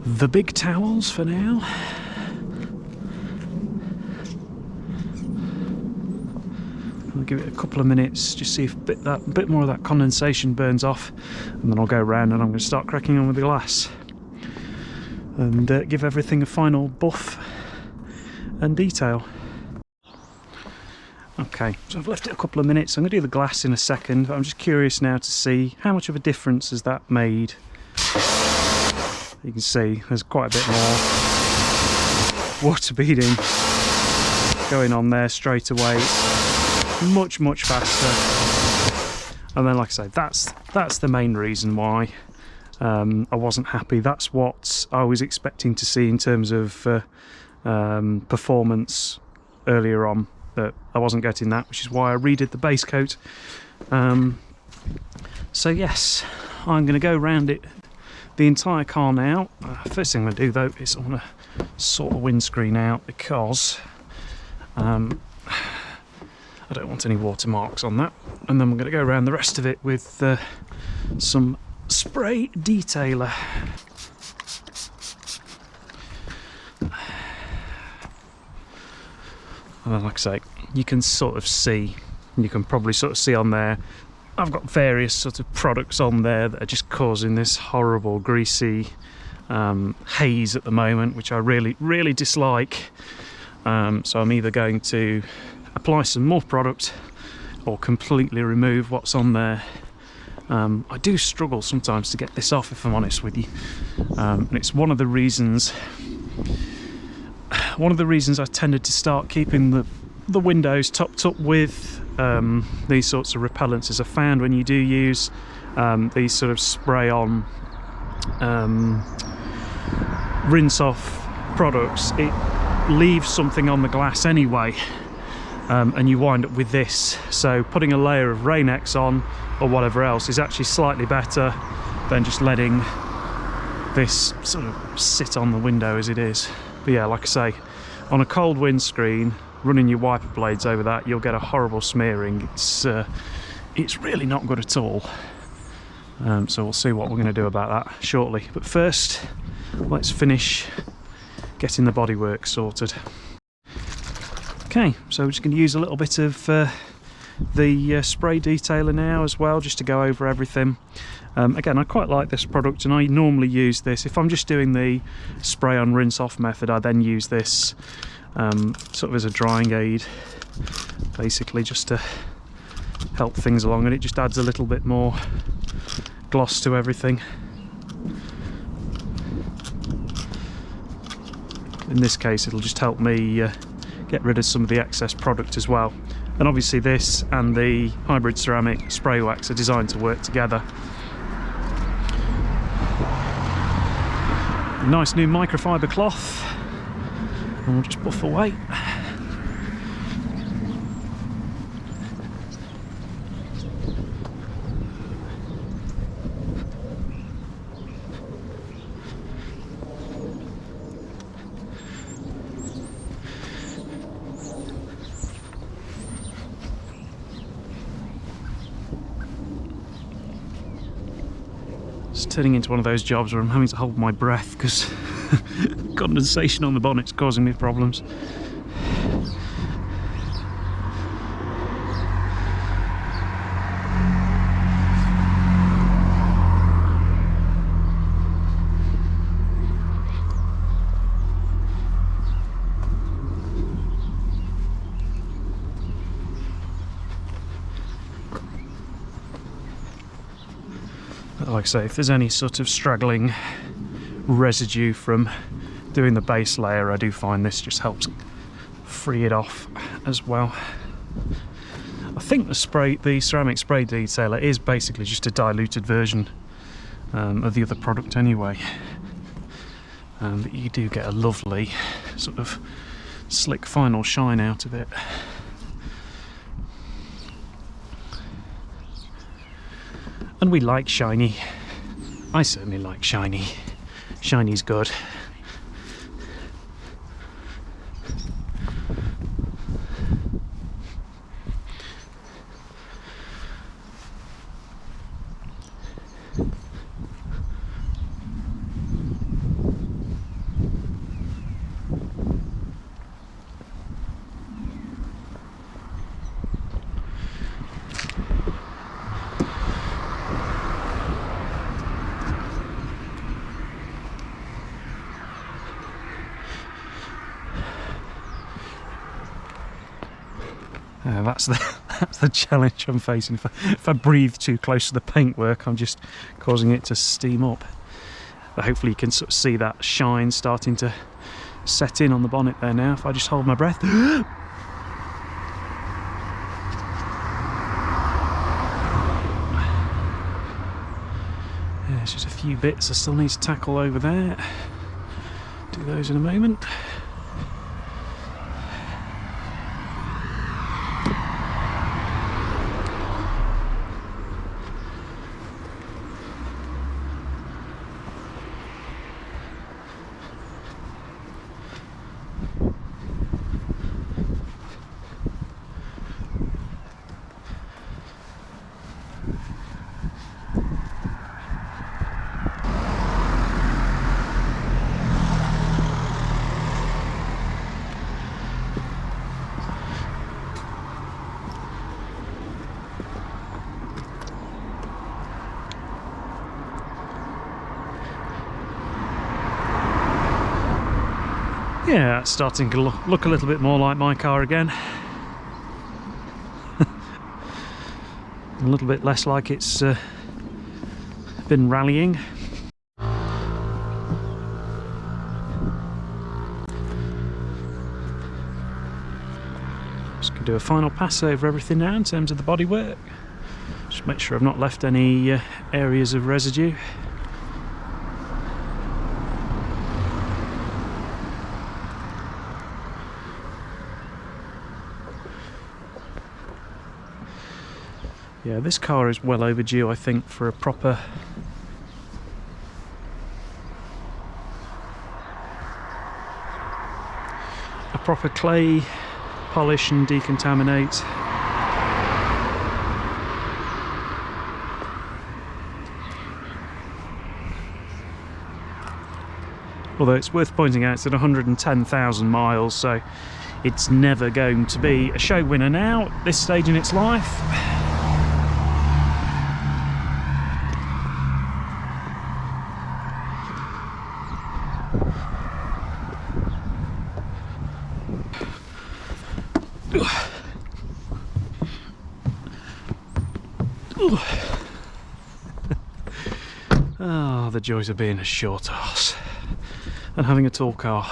the big towels for now. I'll give it a couple of minutes, just see if a bit more of that condensation burns off, and then I'll go around and I'm going to start cracking on with the glass and give everything a final buff and detail. Okay, so I've left it a couple of minutes. I'm going to do the glass in a second, but I'm just curious now to see how much of a difference has that made. You can see there's quite a bit more water beading going on there straight away. Much faster. And then, like I say, that's the main reason why I wasn't happy. That's what I was expecting to see in terms of performance earlier on. But I wasn't getting that, which is why I redid the base coat. So yes, I'm going to go around it, the entire car now. First thing I'm going to do though is I want to sort the windscreen out, because I don't want any watermarks on that. And then we're going to go around the rest of it with some spray detailer. And then, like I say, you can sort of see, you can probably sort of see on there, I've got various sort of products on there that are just causing this horrible greasy haze at the moment, which I really dislike. So I'm either going to apply some more product or completely remove what's on there. I do struggle sometimes to get this off, if I'm honest with you. And it's one of the reasons I tended to start keeping the windows topped up with these sorts of repellents. Is I found when you do use these sort of spray on rinse off products, it leaves something on the glass anyway, and you wind up with this. So putting a layer of Rain-X on or whatever else is actually slightly better than just letting this sort of sit on the window as it is. But yeah, like I say, on a cold windscreen, running your wiper blades over that, you'll get a horrible smearing. It's really not good at all. So we'll see what we're going to do about that shortly. But first, let's finish getting the bodywork sorted. Okay, so we're just going to use a little bit of the spray detailer now as well, just to go over everything. Again, I quite like this product, and I normally use this if I'm just doing the spray on rinse off method. I then use this sort of as a drying aid, basically, just to help things along, and it just adds a little bit more gloss to everything. In this case, it'll just help me get rid of some of the excess product as well. And obviously this and the hybrid ceramic spray wax are designed to work together. A nice new microfiber cloth, and we'll just buff away. It's turning into one of those jobs where I'm having to hold my breath because condensation on the bonnet's causing me problems. Like I say, if there's any sort of straggling residue from doing the base layer, I do find this just helps free it off as well. I think the ceramic spray detailer is basically just a diluted version of the other product anyway, but you do get a lovely sort of slick final shine out of it. And we like shiny. I certainly like shiny. Shiny's good. That's the challenge I'm facing. If I breathe too close to the paintwork, I'm just causing it to steam up. But hopefully you can sort of see that shine starting to set in on the bonnet there now. If I just hold my breath. Yeah, there's just a few bits I still need to tackle over there. Do those in a moment. Yeah, it's starting to look a little bit more like my car again. A little bit less like it's been rallying. Just going to do a final pass over everything now in terms of the bodywork. Just make sure I've not left any areas of residue. Yeah, this car is well overdue, I think, for a proper clay polish and decontaminate. Although it's worth pointing out it's at 110,000 miles, so it's never going to be a show winner now at this stage in its life. Ah, the joys of being a short arse and having a tall car.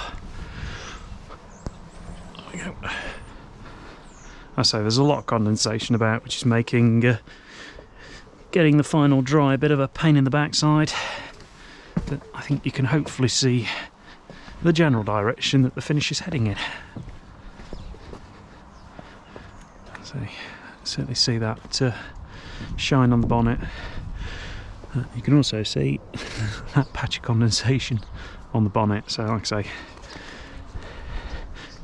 There we go. I say there's a lot of condensation about, which is making getting the final dry a bit of a pain in the backside, but I think you can hopefully see the general direction that the finish is heading in. So certainly see that shine on the bonnet. You can also see that patch of condensation on the bonnet, so like I say,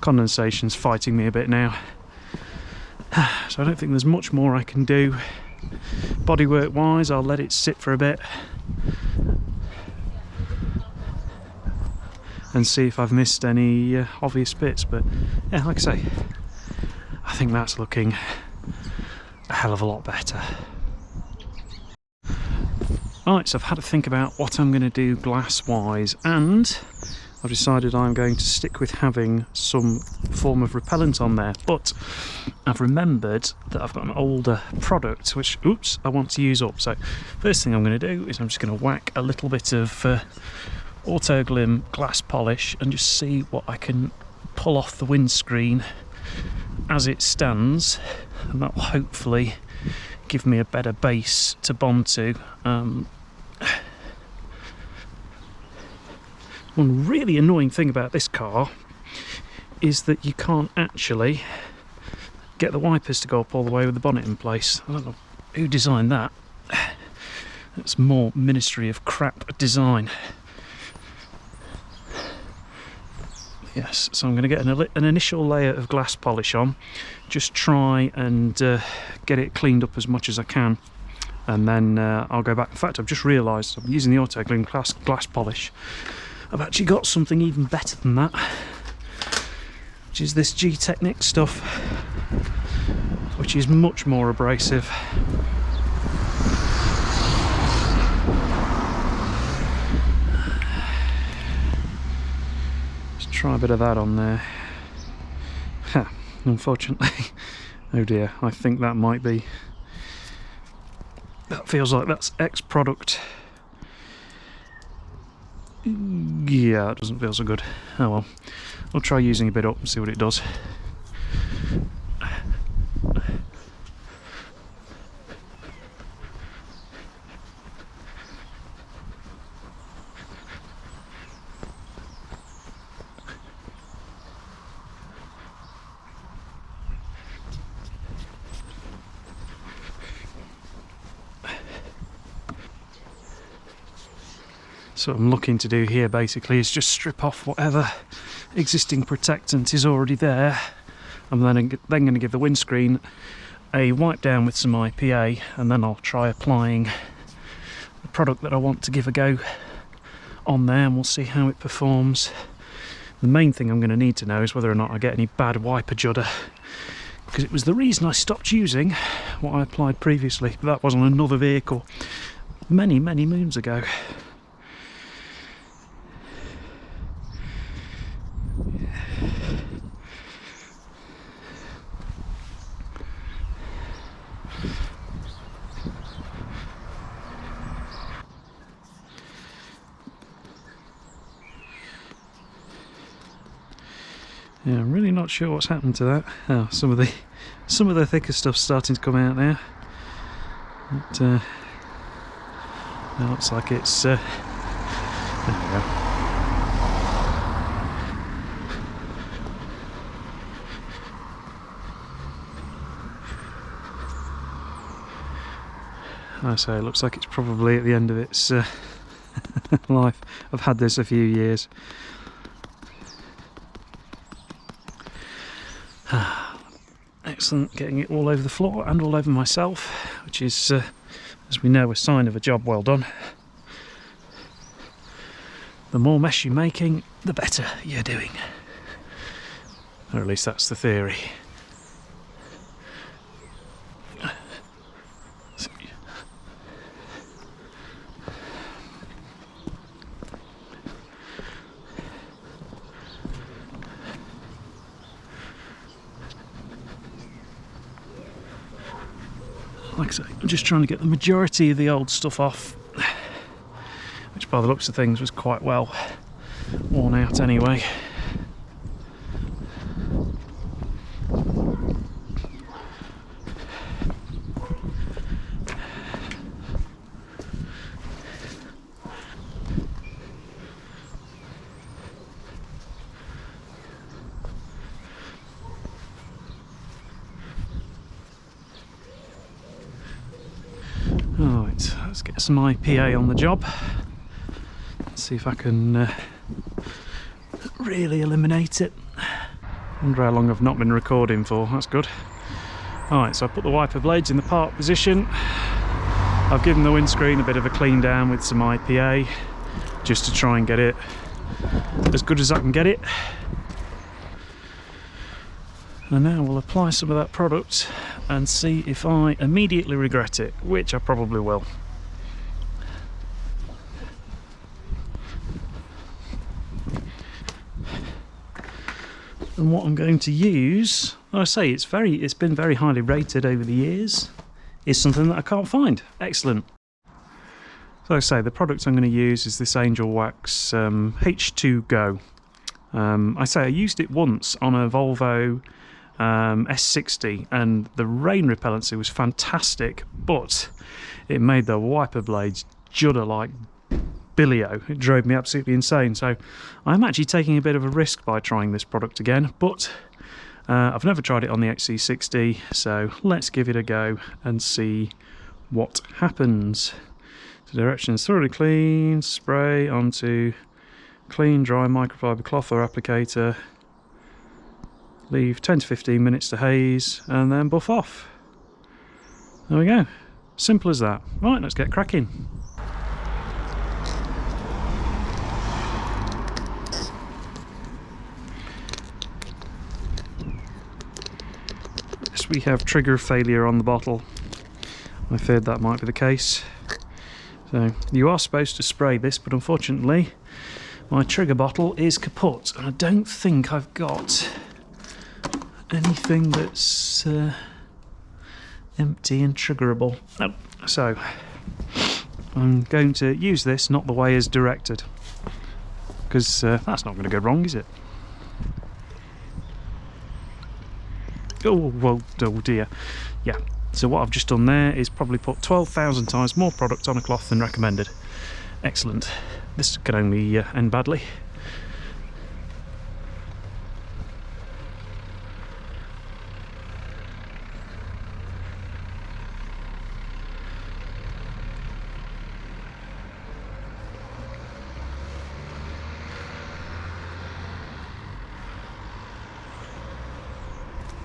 condensation's fighting me a bit now. So I don't think there's much more I can do bodywork wise. I'll let it sit for a bit and see if I've missed any obvious bits, but yeah, like I say, I think that's looking a hell of a lot better. Right, so I've had to think about what I'm going to do glass wise, and I've decided I'm going to stick with having some form of repellent on there, but I've remembered that I've got an older product which, oops, I want to use up. So first thing I'm going to do is I'm just going to whack a little bit of Autoglim glass polish and just see what I can pull off the windscreen as it stands, and that will hopefully give me a better base to bond to. One really annoying thing about this car is that you can't actually get the wipers to go up all the way with the bonnet in place. I don't know who designed that. It's more Ministry of Crap design. Yes, so I'm going to get an initial layer of glass polish on, just try and get it cleaned up as much as I can, and then I'll go back. In fact, I've just realised I'm using the Autoglim glass polish. I've actually got something even better than that, which is this G-Technic stuff, which is much more abrasive. Try a bit of that on there. Unfortunately, oh dear, I think that might be, that feels like that's ex-product. Yeah, that doesn't feel so good. Oh well, I'll try using a bit up and see what it does. So what I'm looking to do here basically is just strip off whatever existing protectant is already there. I'm then going to give the windscreen a wipe down with some IPA, and then I'll try applying the product that I want to give a go on there, and we'll see how it performs. The main thing I'm going to need to know is whether or not I get any bad wiper judder, because it was the reason I stopped using what I applied previously. That was on another vehicle many moons ago. Yeah, I'm really not sure what's happened to that. Oh, some of the thicker stuff's starting to come out now. But, it looks like it's there we go. I say, it looks like it's probably at the end of its life. I've had this a few years. Excellent, getting it all over the floor and all over myself, which is, as we know, a sign of a job well done. the more mess you're making, the better you're doing. Or at least that's the theory. Like I say, I'm just trying to get the majority of the old stuff off, which by the looks of things was quite well worn out anyway. Alright, let's get some IPA on the job. Let's see if I can really eliminate it. Wonder how long I've not been recording for, that's good. Alright, so I put the wiper blades in the park position. I've given the windscreen a bit of a clean down with some IPA, just to try and get it as good as I can get it. And now we'll apply some of that product and see if I immediately regret it, which I probably will. And what I'm going to use, I say it's been very highly rated over the years, is something that I can't find. Excellent. So like I say, the product I'm going to use is this Angelwax H2 Go. I say I used it once on a Volvo S60 and the rain repellency was fantastic, but it made the wiper blades judder like billio. It drove me absolutely insane. So I'm actually taking a bit of a risk by trying this product again, but I've never tried it on the XC60, so let's give it a go and see what happens. So directions: thoroughly clean, spray onto clean dry microfiber cloth or applicator, leave 10 to 15 minutes to haze, and then buff off. There we go. Simple as that. Right, let's get cracking. Yes, we have trigger failure on the bottle. I feared that might be the case. So you are supposed to spray this, but unfortunately my trigger bottle is kaput, and I don't think I've got anything that's empty and triggerable. Nope. So I'm going to use this not the way as directed, because that's not going to go wrong, is it? Oh, well, oh dear. Yeah, so what I've just done there is probably put 12,000 times more product on a cloth than recommended. Excellent. This could only end badly.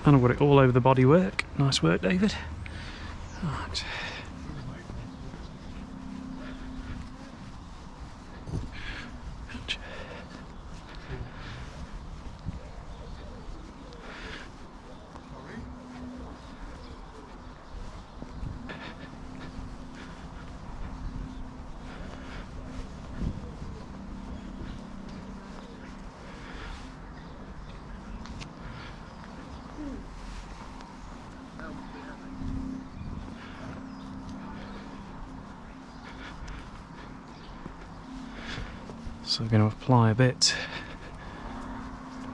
And I've got it all over the bodywork. Nice work, David. Right. So we're going to apply a bit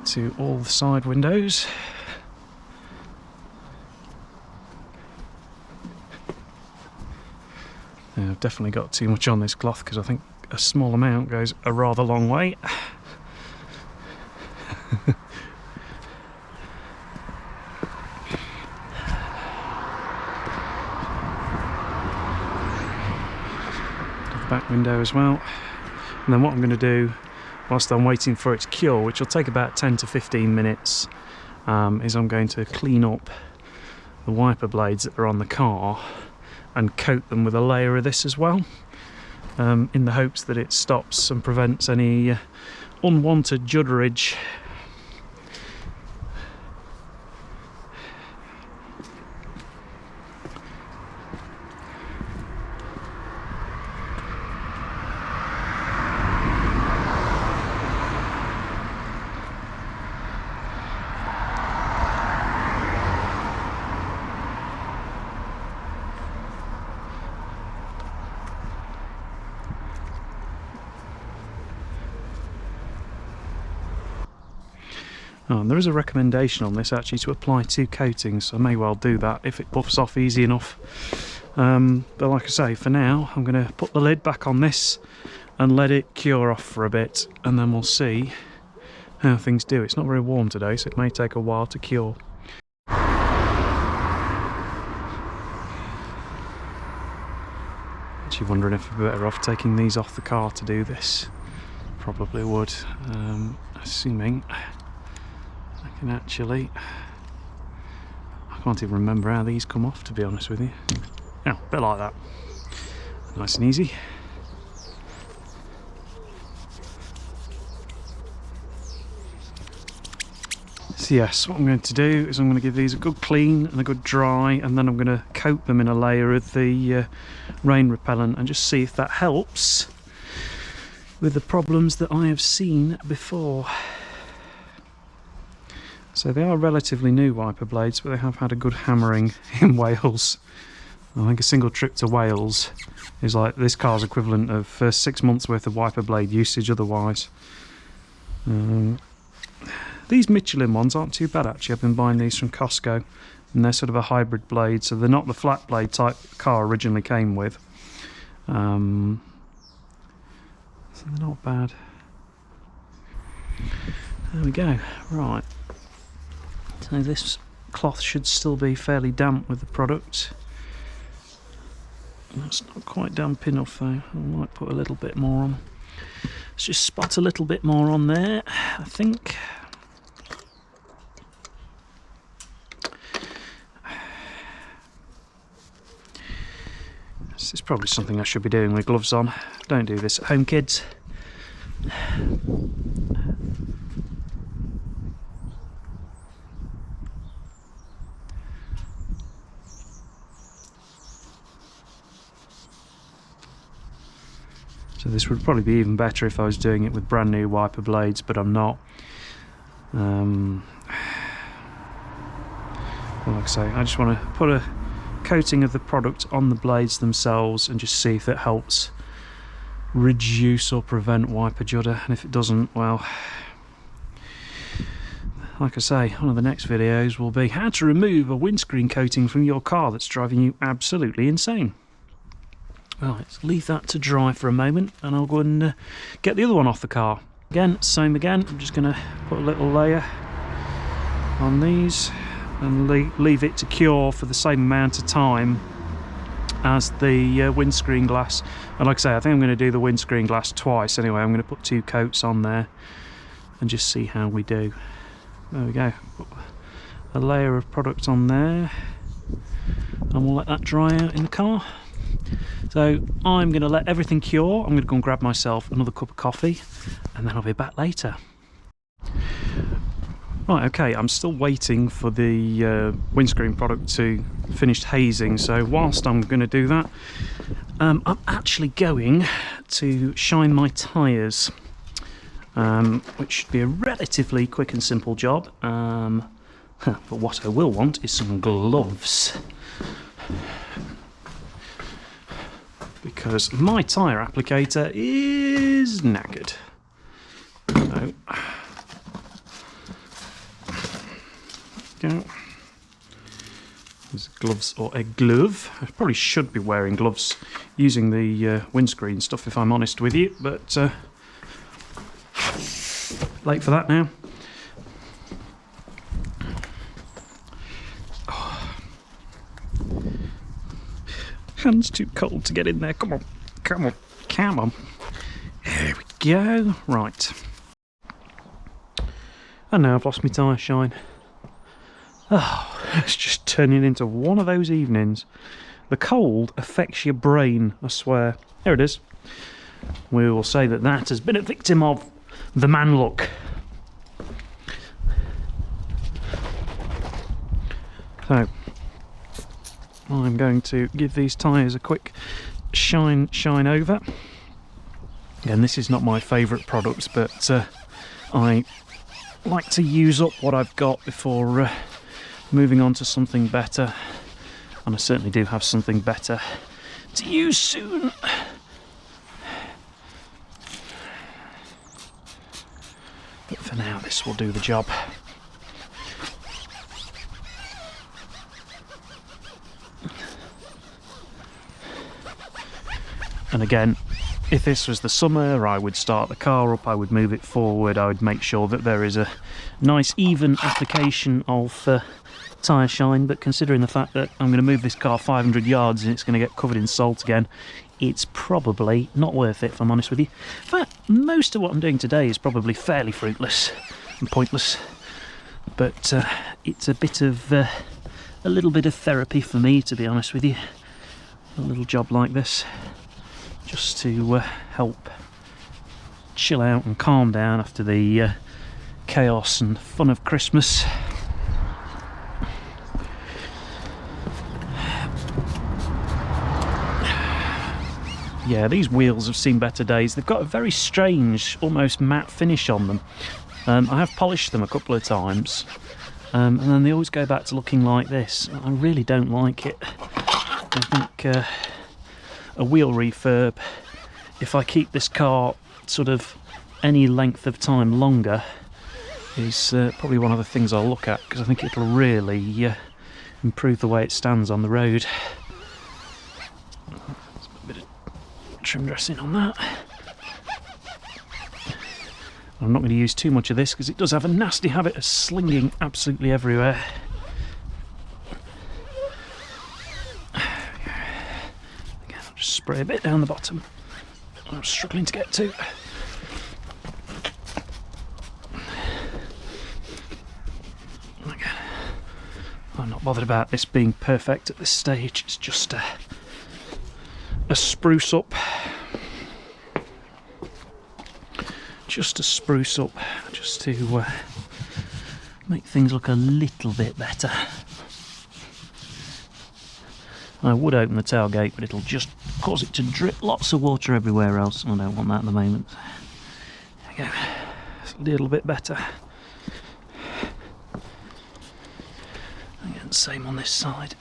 to all the side windows. Now, I've definitely got too much on this cloth because I think a small amount goes a rather long way. The back window as well. And then what I'm going to do, whilst I'm waiting for it to cure, which will take about 10 to 15 minutes, is I'm going to clean up the wiper blades that are on the car and coat them with a layer of this as well. in the hopes that it stops and prevents any unwanted judderage. Oh, and there is a recommendation on this actually to apply 2 coatings, so I may well do that if it buffs off easy enough. But like I say, for now I'm going to put the lid back on this and let it cure off for a bit, and then we'll see how things do. It's not very warm today, so it may take a while to cure. Actually wondering if we're better off taking these off the car to do this. Probably would, assuming I can actually... I can't even remember how these come off, to be honest with you. Oh, a bit like that. Nice and easy. So yes, what I'm going to do is I'm going to give these a good clean and a good dry, and then I'm going to coat them in a layer of the rain repellent and just see if that helps with the problems that I have seen before. So they are relatively new wiper blades, but they have had a good hammering in Wales. I think a single trip to Wales is like this car's equivalent of 6 months worth of wiper blade usage otherwise. These Michelin ones aren't too bad actually. I've been buying these from Costco, and they're sort of a hybrid blade, so they're not the flat blade type the car originally came with. So they're not bad. There we go, right. So this cloth should still be fairly damp with the product. That's not quite damp enough though. I might put a little bit more on. Let's just spot a little bit more on there, I think. This is probably something I should be doing with gloves on. Don't do this at home, kids. So this would probably be even better if I was doing it with brand new wiper blades, but I'm not. Well, like I say, I just want to put a coating of the product on the blades themselves and just see if it helps reduce or prevent wiper judder, and if it doesn't, well, like I say, one of the next videos will be how to remove a windscreen coating from your car that's driving you absolutely insane. Right, let's leave that to dry for a moment and I'll go and get the other one off the car. Again, same again, I'm just going to put a little layer on these and leave it to cure for the same amount of time as the windscreen glass. And like I say, I think I'm going to do the windscreen glass twice anyway. I'm going to put 2 coats on there and just see how we do. There we go, put a layer of product on there and we'll let that dry out in the car. So I'm going to let everything cure. I'm going to go and grab myself another cup of coffee and then I'll be back later. Right, okay, I'm still waiting for the windscreen product to finish hazing, so whilst I'm going to do that, I'm actually going to shine my tyres, which should be a relatively quick and simple job, but what I will want is some gloves, because my tyre applicator is knackered. So, go. There's gloves or a glove. I probably should be wearing gloves using the windscreen stuff if I'm honest with you, but late for that now. Oh. Hands too cold to get in there. Come on, come on, come on. There we go. Right. And now I've lost my tyre shine. Oh, it's just turning into one of those evenings. The cold affects your brain, I swear. Here it is. We will say that that has been a victim of the man look. So, I'm going to give these tyres a quick shine over. Again, this is not my favourite product, but I like to use up what I've got before moving on to something better. And I certainly do have something better to use soon. But for now, this will do the job. And again, if this was the summer, I would start the car up, I would move it forward, I would make sure that there is a nice even application of tyre shine, but considering the fact that I'm going to move this car 500 yards and it's going to get covered in salt again, it's probably not worth it, if I'm honest with you. In fact, most of what I'm doing today is probably fairly fruitless and pointless, but it's a bit of a little bit of therapy for me, to be honest with you. A little job like this, just to help chill out and calm down after the chaos and fun of Christmas. Yeah, these wheels have seen better days. They've got a very strange, almost matte finish on them. I have polished them a couple of times, and then they always go back to looking like this. I really don't like it. I think a wheel refurb, if I keep this car sort of any length of time longer, is probably one of the things I'll look at, because I think it'll really improve the way it stands on the road. A bit of trim dressing on that. I'm not going to use too much of this because it does have a nasty habit of slinging absolutely everywhere. Again, I'll just spray a bit down the bottom. I'm struggling to get to. Again, I'm not bothered about this being perfect at this stage. It's just a spruce up. Just to spruce up, just to make things look a little bit better. I would open the tailgate, but it'll just cause it to drip lots of water everywhere else. I don't want that at the moment. There we go. It's a little bit better. Again, same on this side.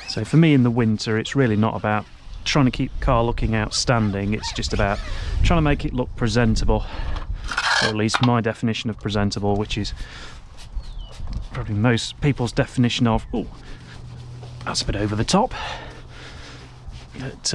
So for me in the winter, it's really not about trying to keep the car looking outstanding, it's just about trying to make it look presentable, or at least my definition of presentable, which is probably most people's definition of, oh, that's a bit over the top. But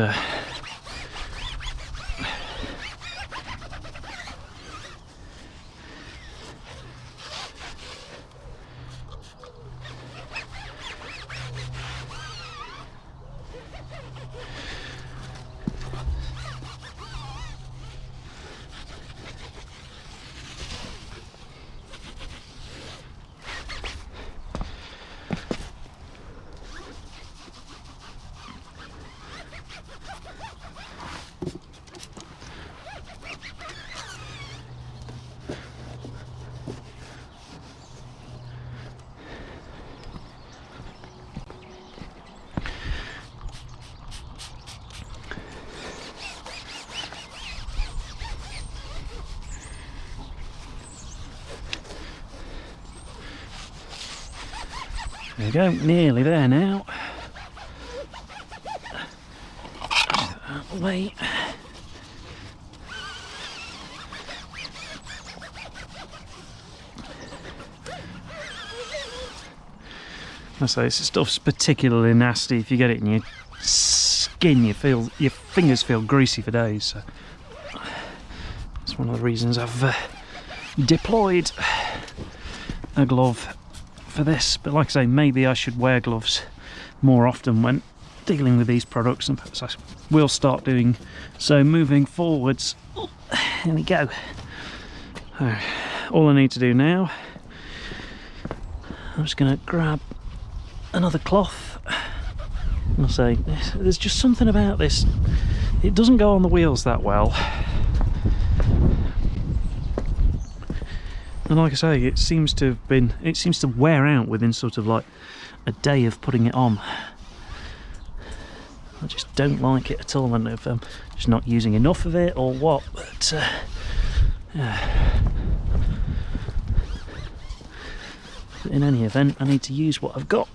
there we go, nearly there now. Out of the way. I say this stuff's particularly nasty. If you get it in your skin, your fingers feel greasy for days. So that's one of the reasons I've deployed a glove for this. But like I say, maybe I should wear gloves more often when dealing with these products, and perhaps I will start doing so moving forwards. There we go. all I need to do now, I'm just going to grab another cloth. I'll say, there's just something about this, it doesn't go on the wheels that well. And like I say, it seems to wear out within sort of like a day of putting it on. I just don't like it at all. I don't know if I'm just not using enough of it or what, but yeah. But in any event, I need to use what I've got.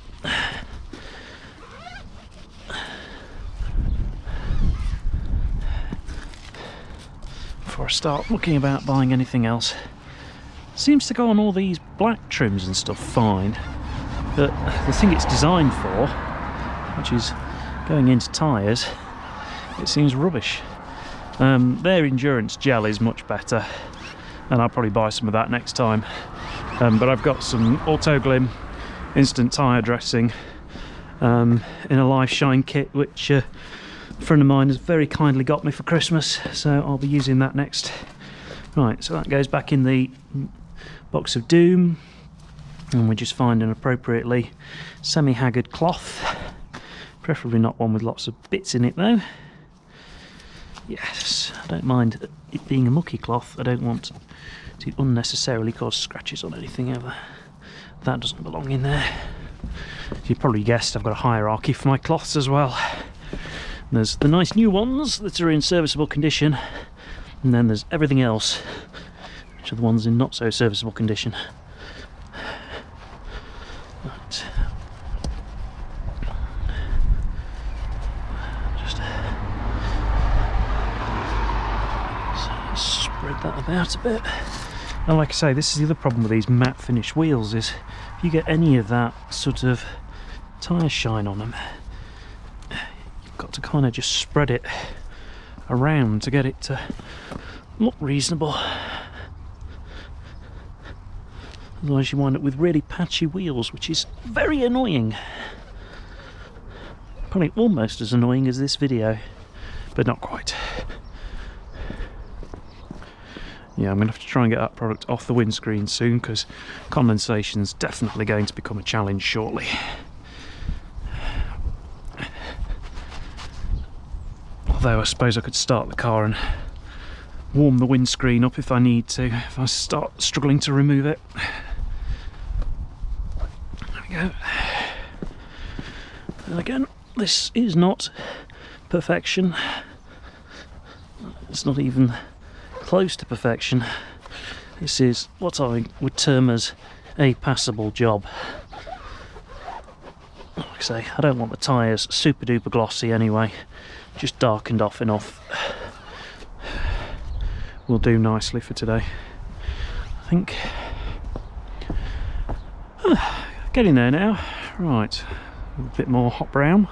Before I start looking about buying anything else. Seems to go on all these black trims and stuff fine, but the thing it's designed for, which is going into tyres, it seems rubbish. Their endurance gel is much better, and I'll probably buy some of that next time. But I've got some Autoglim instant tyre dressing in a Life Shine kit, which a friend of mine has very kindly got me for Christmas, so I'll be using that next. Right, so that goes back in the box of doom, and we just find an appropriately semi-haggard cloth, preferably not one with lots of bits in it though. Yes, I don't mind it being a mucky cloth. I don't want to unnecessarily cause scratches on anything ever. That doesn't belong in there. As you probably guessed, I've got a hierarchy for my cloths as well. There's the nice new ones that are in serviceable condition, and then there's everything else, which are the ones in not so serviceable condition. Right. Just spread that about a bit. And like I say, this is the other problem with these matte finish wheels, is if you get any of that sort of tyre shine on them, you've got to kind of just spread it around to get it to look reasonable. Otherwise you wind up with really patchy wheels, which is very annoying. Probably almost as annoying as this video, but not quite. Yeah, I'm going to have to try and get that product off the windscreen soon, because condensation's definitely going to become a challenge shortly. Although I suppose I could start the car and warm the windscreen up if I need to, if I start struggling to remove it. There we go. And again, this is not perfection. It's not even close to perfection. This is what I would term as a passable job. Like I say, I don't want the tyres super duper glossy anyway, just darkened off enough will do nicely for today, I think. Getting there now. Right, a bit more hot brown,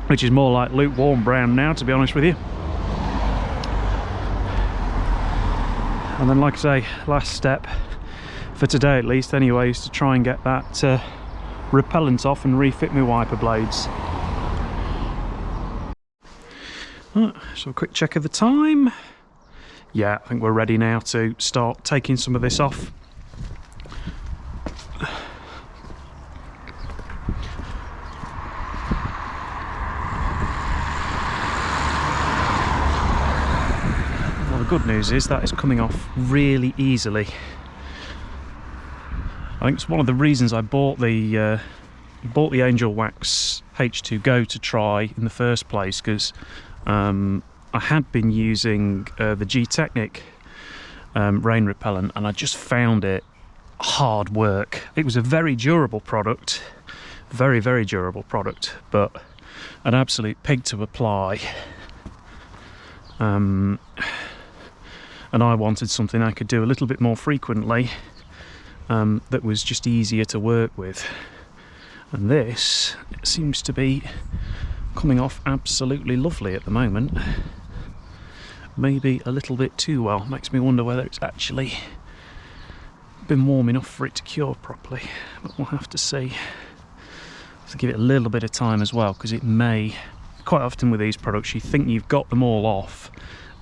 which is more like lukewarm brown now, to be honest with you. And then, like I say, last step for today at least anyway, is to try and get that repellent off and refit my wiper blades. Right, so a quick check of the time. Yeah, I think we're ready now to start taking some of this off. Well, the good news is that it's coming off really easily. I think it's one of the reasons I bought the Angelwax H2 Go to try in the first place, because I had been using the G-Technic rain repellent, and I just found it hard work. It was a very durable product, very, very durable product, but an absolute pig to apply. And I wanted something I could do a little bit more frequently, that was just easier to work with. And this seems to be coming off absolutely lovely at the moment. Maybe a little bit too well. Makes me wonder whether it's actually been warm enough for it to cure properly, but we'll have to see. Have to give it a little bit of time as well, because it may, quite often with these products, you think you've got them all off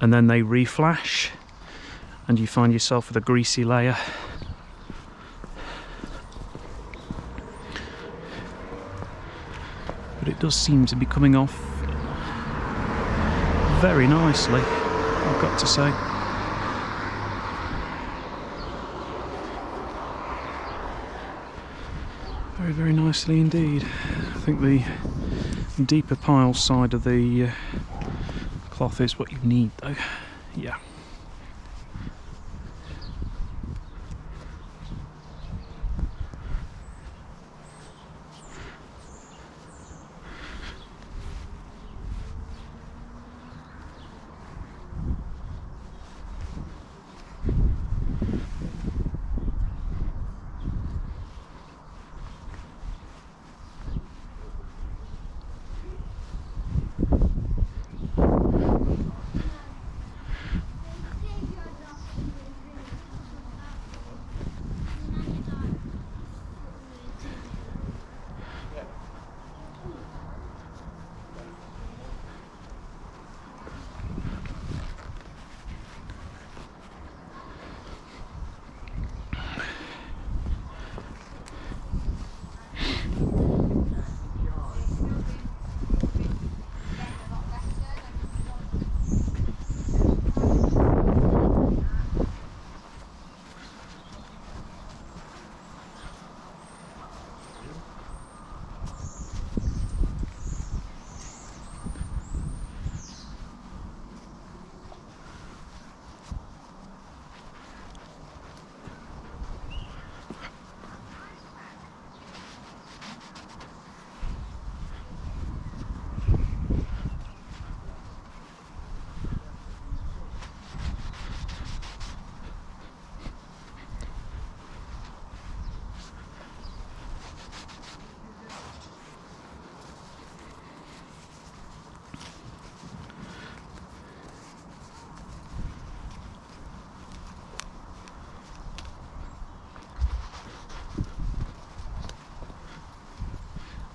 and then they reflash, and you find yourself with a greasy layer. But it does seem to be coming off very nicely, I've got to say. Very, very nicely indeed. I think the deeper pile side of the cloth is what you need though. Yeah.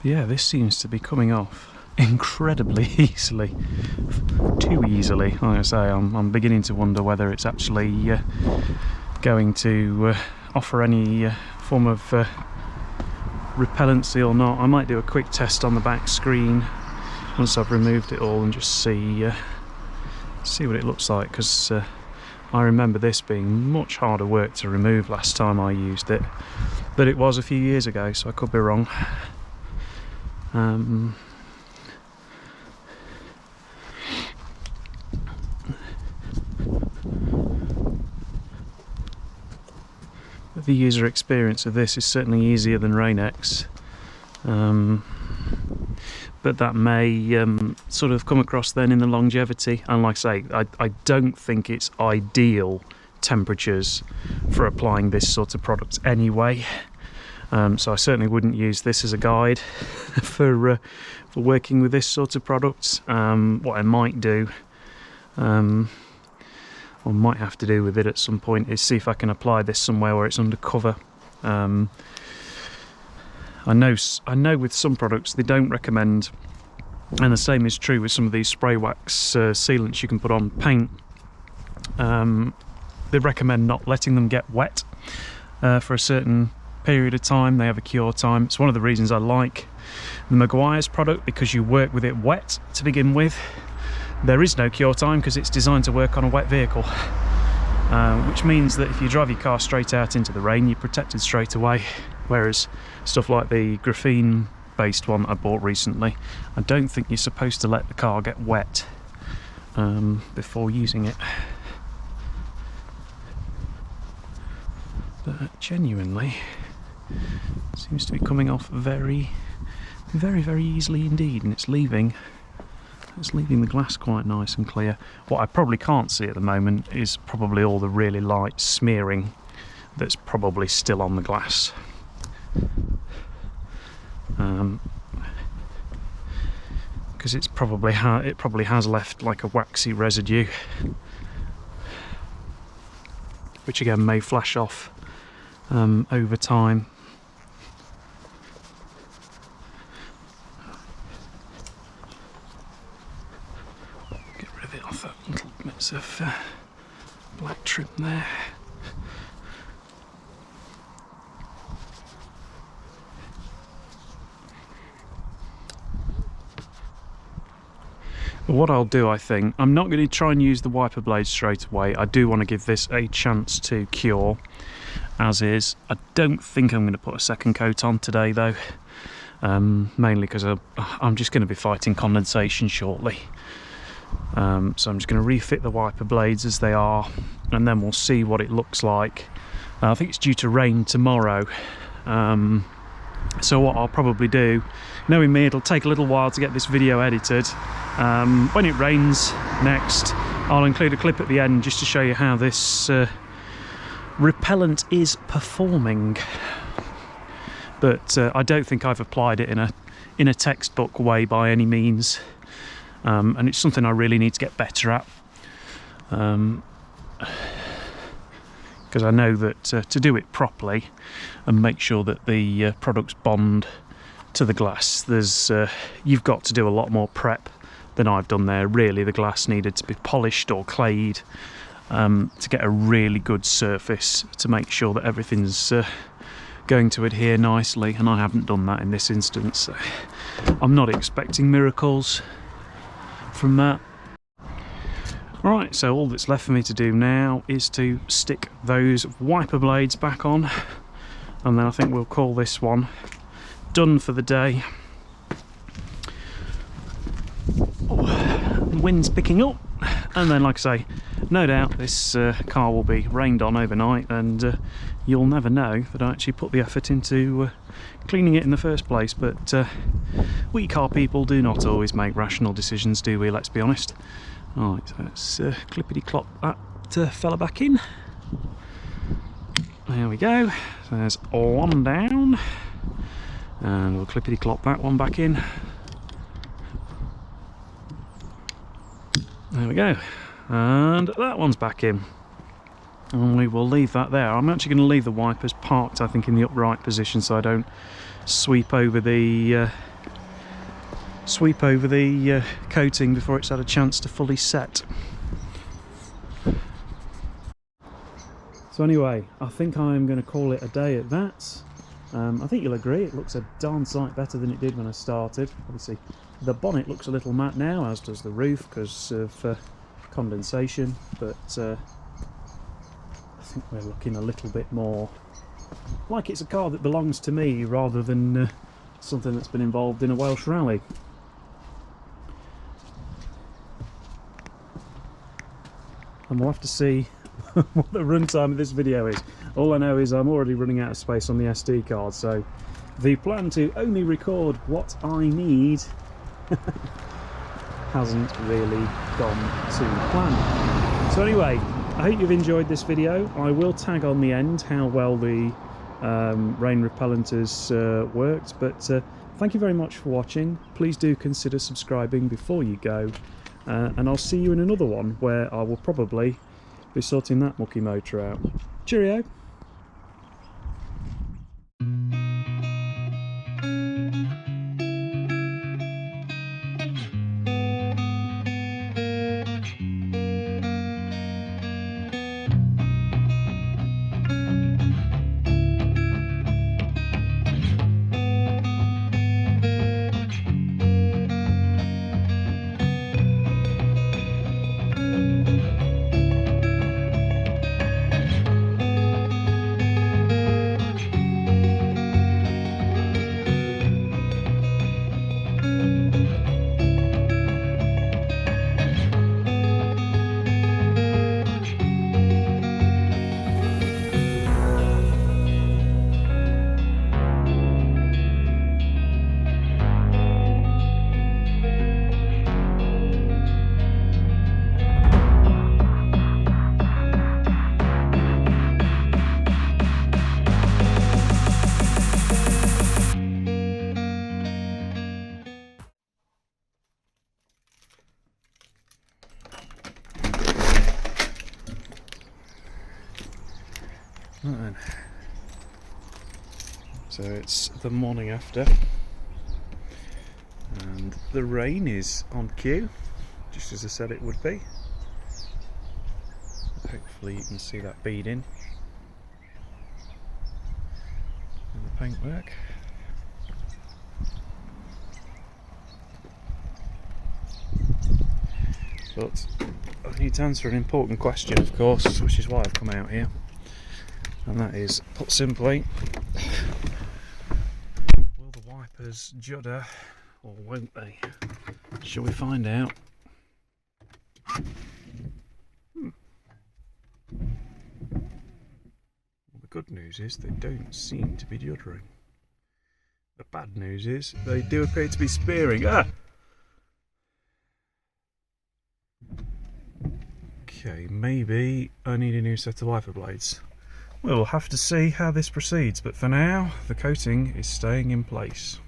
Yeah, this seems to be coming off incredibly easily. Too easily, like I say. I'm beginning to wonder whether it's actually going to offer any form of repellency or not. I might do a quick test on the back screen once I've removed it all and just see what it looks like, because I remember this being much harder work to remove last time I used it, but it was a few years ago, so I could be wrong. The user experience of this is certainly easier than Rain-X, but that may sort of come across then in the longevity. And like I say, I don't think it's ideal temperatures for applying this sort of product anyway. So I certainly wouldn't use this as a guide for working with this sort of product. What I might do, or might have to do with it at some point, is see if I can apply this somewhere where it's undercover. I know with some products they don't recommend, and the same is true with some of these spray wax sealants you can put on paint. They recommend not letting them get wet for a certain period of time. They have a cure time. It's one of the reasons I like the Meguiar's product, because you work with it wet to begin with. There is no cure time because it's designed to work on a wet vehicle, which means that if you drive your car straight out into the rain, you're protected straight away. Whereas stuff like the graphene based one that I bought recently, I don't think you're supposed to let the car get wet before using it. But genuinely, it seems to be coming off very, very, very easily indeed, and it's leaving the glass quite nice and clear. What I probably can't see at the moment is probably all the really light smearing that's probably still on the glass. Because it probably has left like a waxy residue, which again may flash off over time. Get rid of it off that little bits of black trim there. But what I'll do, I think, I'm not going to try and use the wiper blade straight away. I do want to give this a chance to cure as is. I don't think I'm going to put a second coat on today though, mainly because I'm just going to be fighting condensation shortly. So I'm just going to refit the wiper blades as they are, and then we'll see what it looks like. I think it's due to rain tomorrow, so what I'll probably do, knowing me, it'll take a little while to get this video edited. When it rains next, I'll include a clip at the end just to show you how this repellent is performing. But I don't think I've applied it in a textbook way by any means, and it's something I really need to get better at. Because I know that to do it properly and make sure that the products bond to the glass, you've got to do a lot more prep than I've done there. Really, the glass needed to be polished or clayed to get a really good surface to make sure that everything's going to adhere nicely, and I haven't done that in this instance, so I'm not expecting miracles from that. Right, so all that's left for me to do now is to stick those wiper blades back on, and then I think we'll call this one done for the day. The wind's picking up, and then, like I say, no doubt this car will be rained on overnight, and you'll never know that I actually put the effort into cleaning it in the first place. But we car people do not always make rational decisions, do we? Let's be honest. Right, so let's clippity clop that fella back in. There we go. So there's one down, and we'll clippity clop that one back in. There we go, and that one's back in, and we will leave that there. I'm actually going to leave the wipers parked, I think, in the upright position, so I don't sweep over the coating before it's had a chance to fully set. So anyway, I think I'm going to call it a day at that. I think you'll agree it looks a darn sight better than it did when I started. Obviously the bonnet looks a little matte now, as does the roof, because of condensation, but I think we're looking a little bit more like it's a car that belongs to me rather than something that's been involved in a Welsh rally. And we'll have to see what the runtime of this video is. All I know is I'm already running out of space on the SD card, so the plan to only record what I need hasn't really gone to plan. So anyway, I hope you've enjoyed this video. I will tag on the end how well the rain repellent has worked, but thank you very much for watching. Please do consider subscribing before you go, and I'll see you in another one where I will probably be sorting that mucky motor out. Cheerio! Right. So it's the morning after, and the rain is on cue, just as I said it would be. hopefully you can see that beading in the paintwork. But I need to answer an important question, of course, which is why I've come out here, and that is, put simply, will the wipers judder or won't they? Shall we find out? Well, the good news is they don't seem to be juddering. The bad news is they do appear to be spearing. Okay, maybe I need a new set of wiper blades. We'll have to see how this proceeds, but for now the coating is staying in place.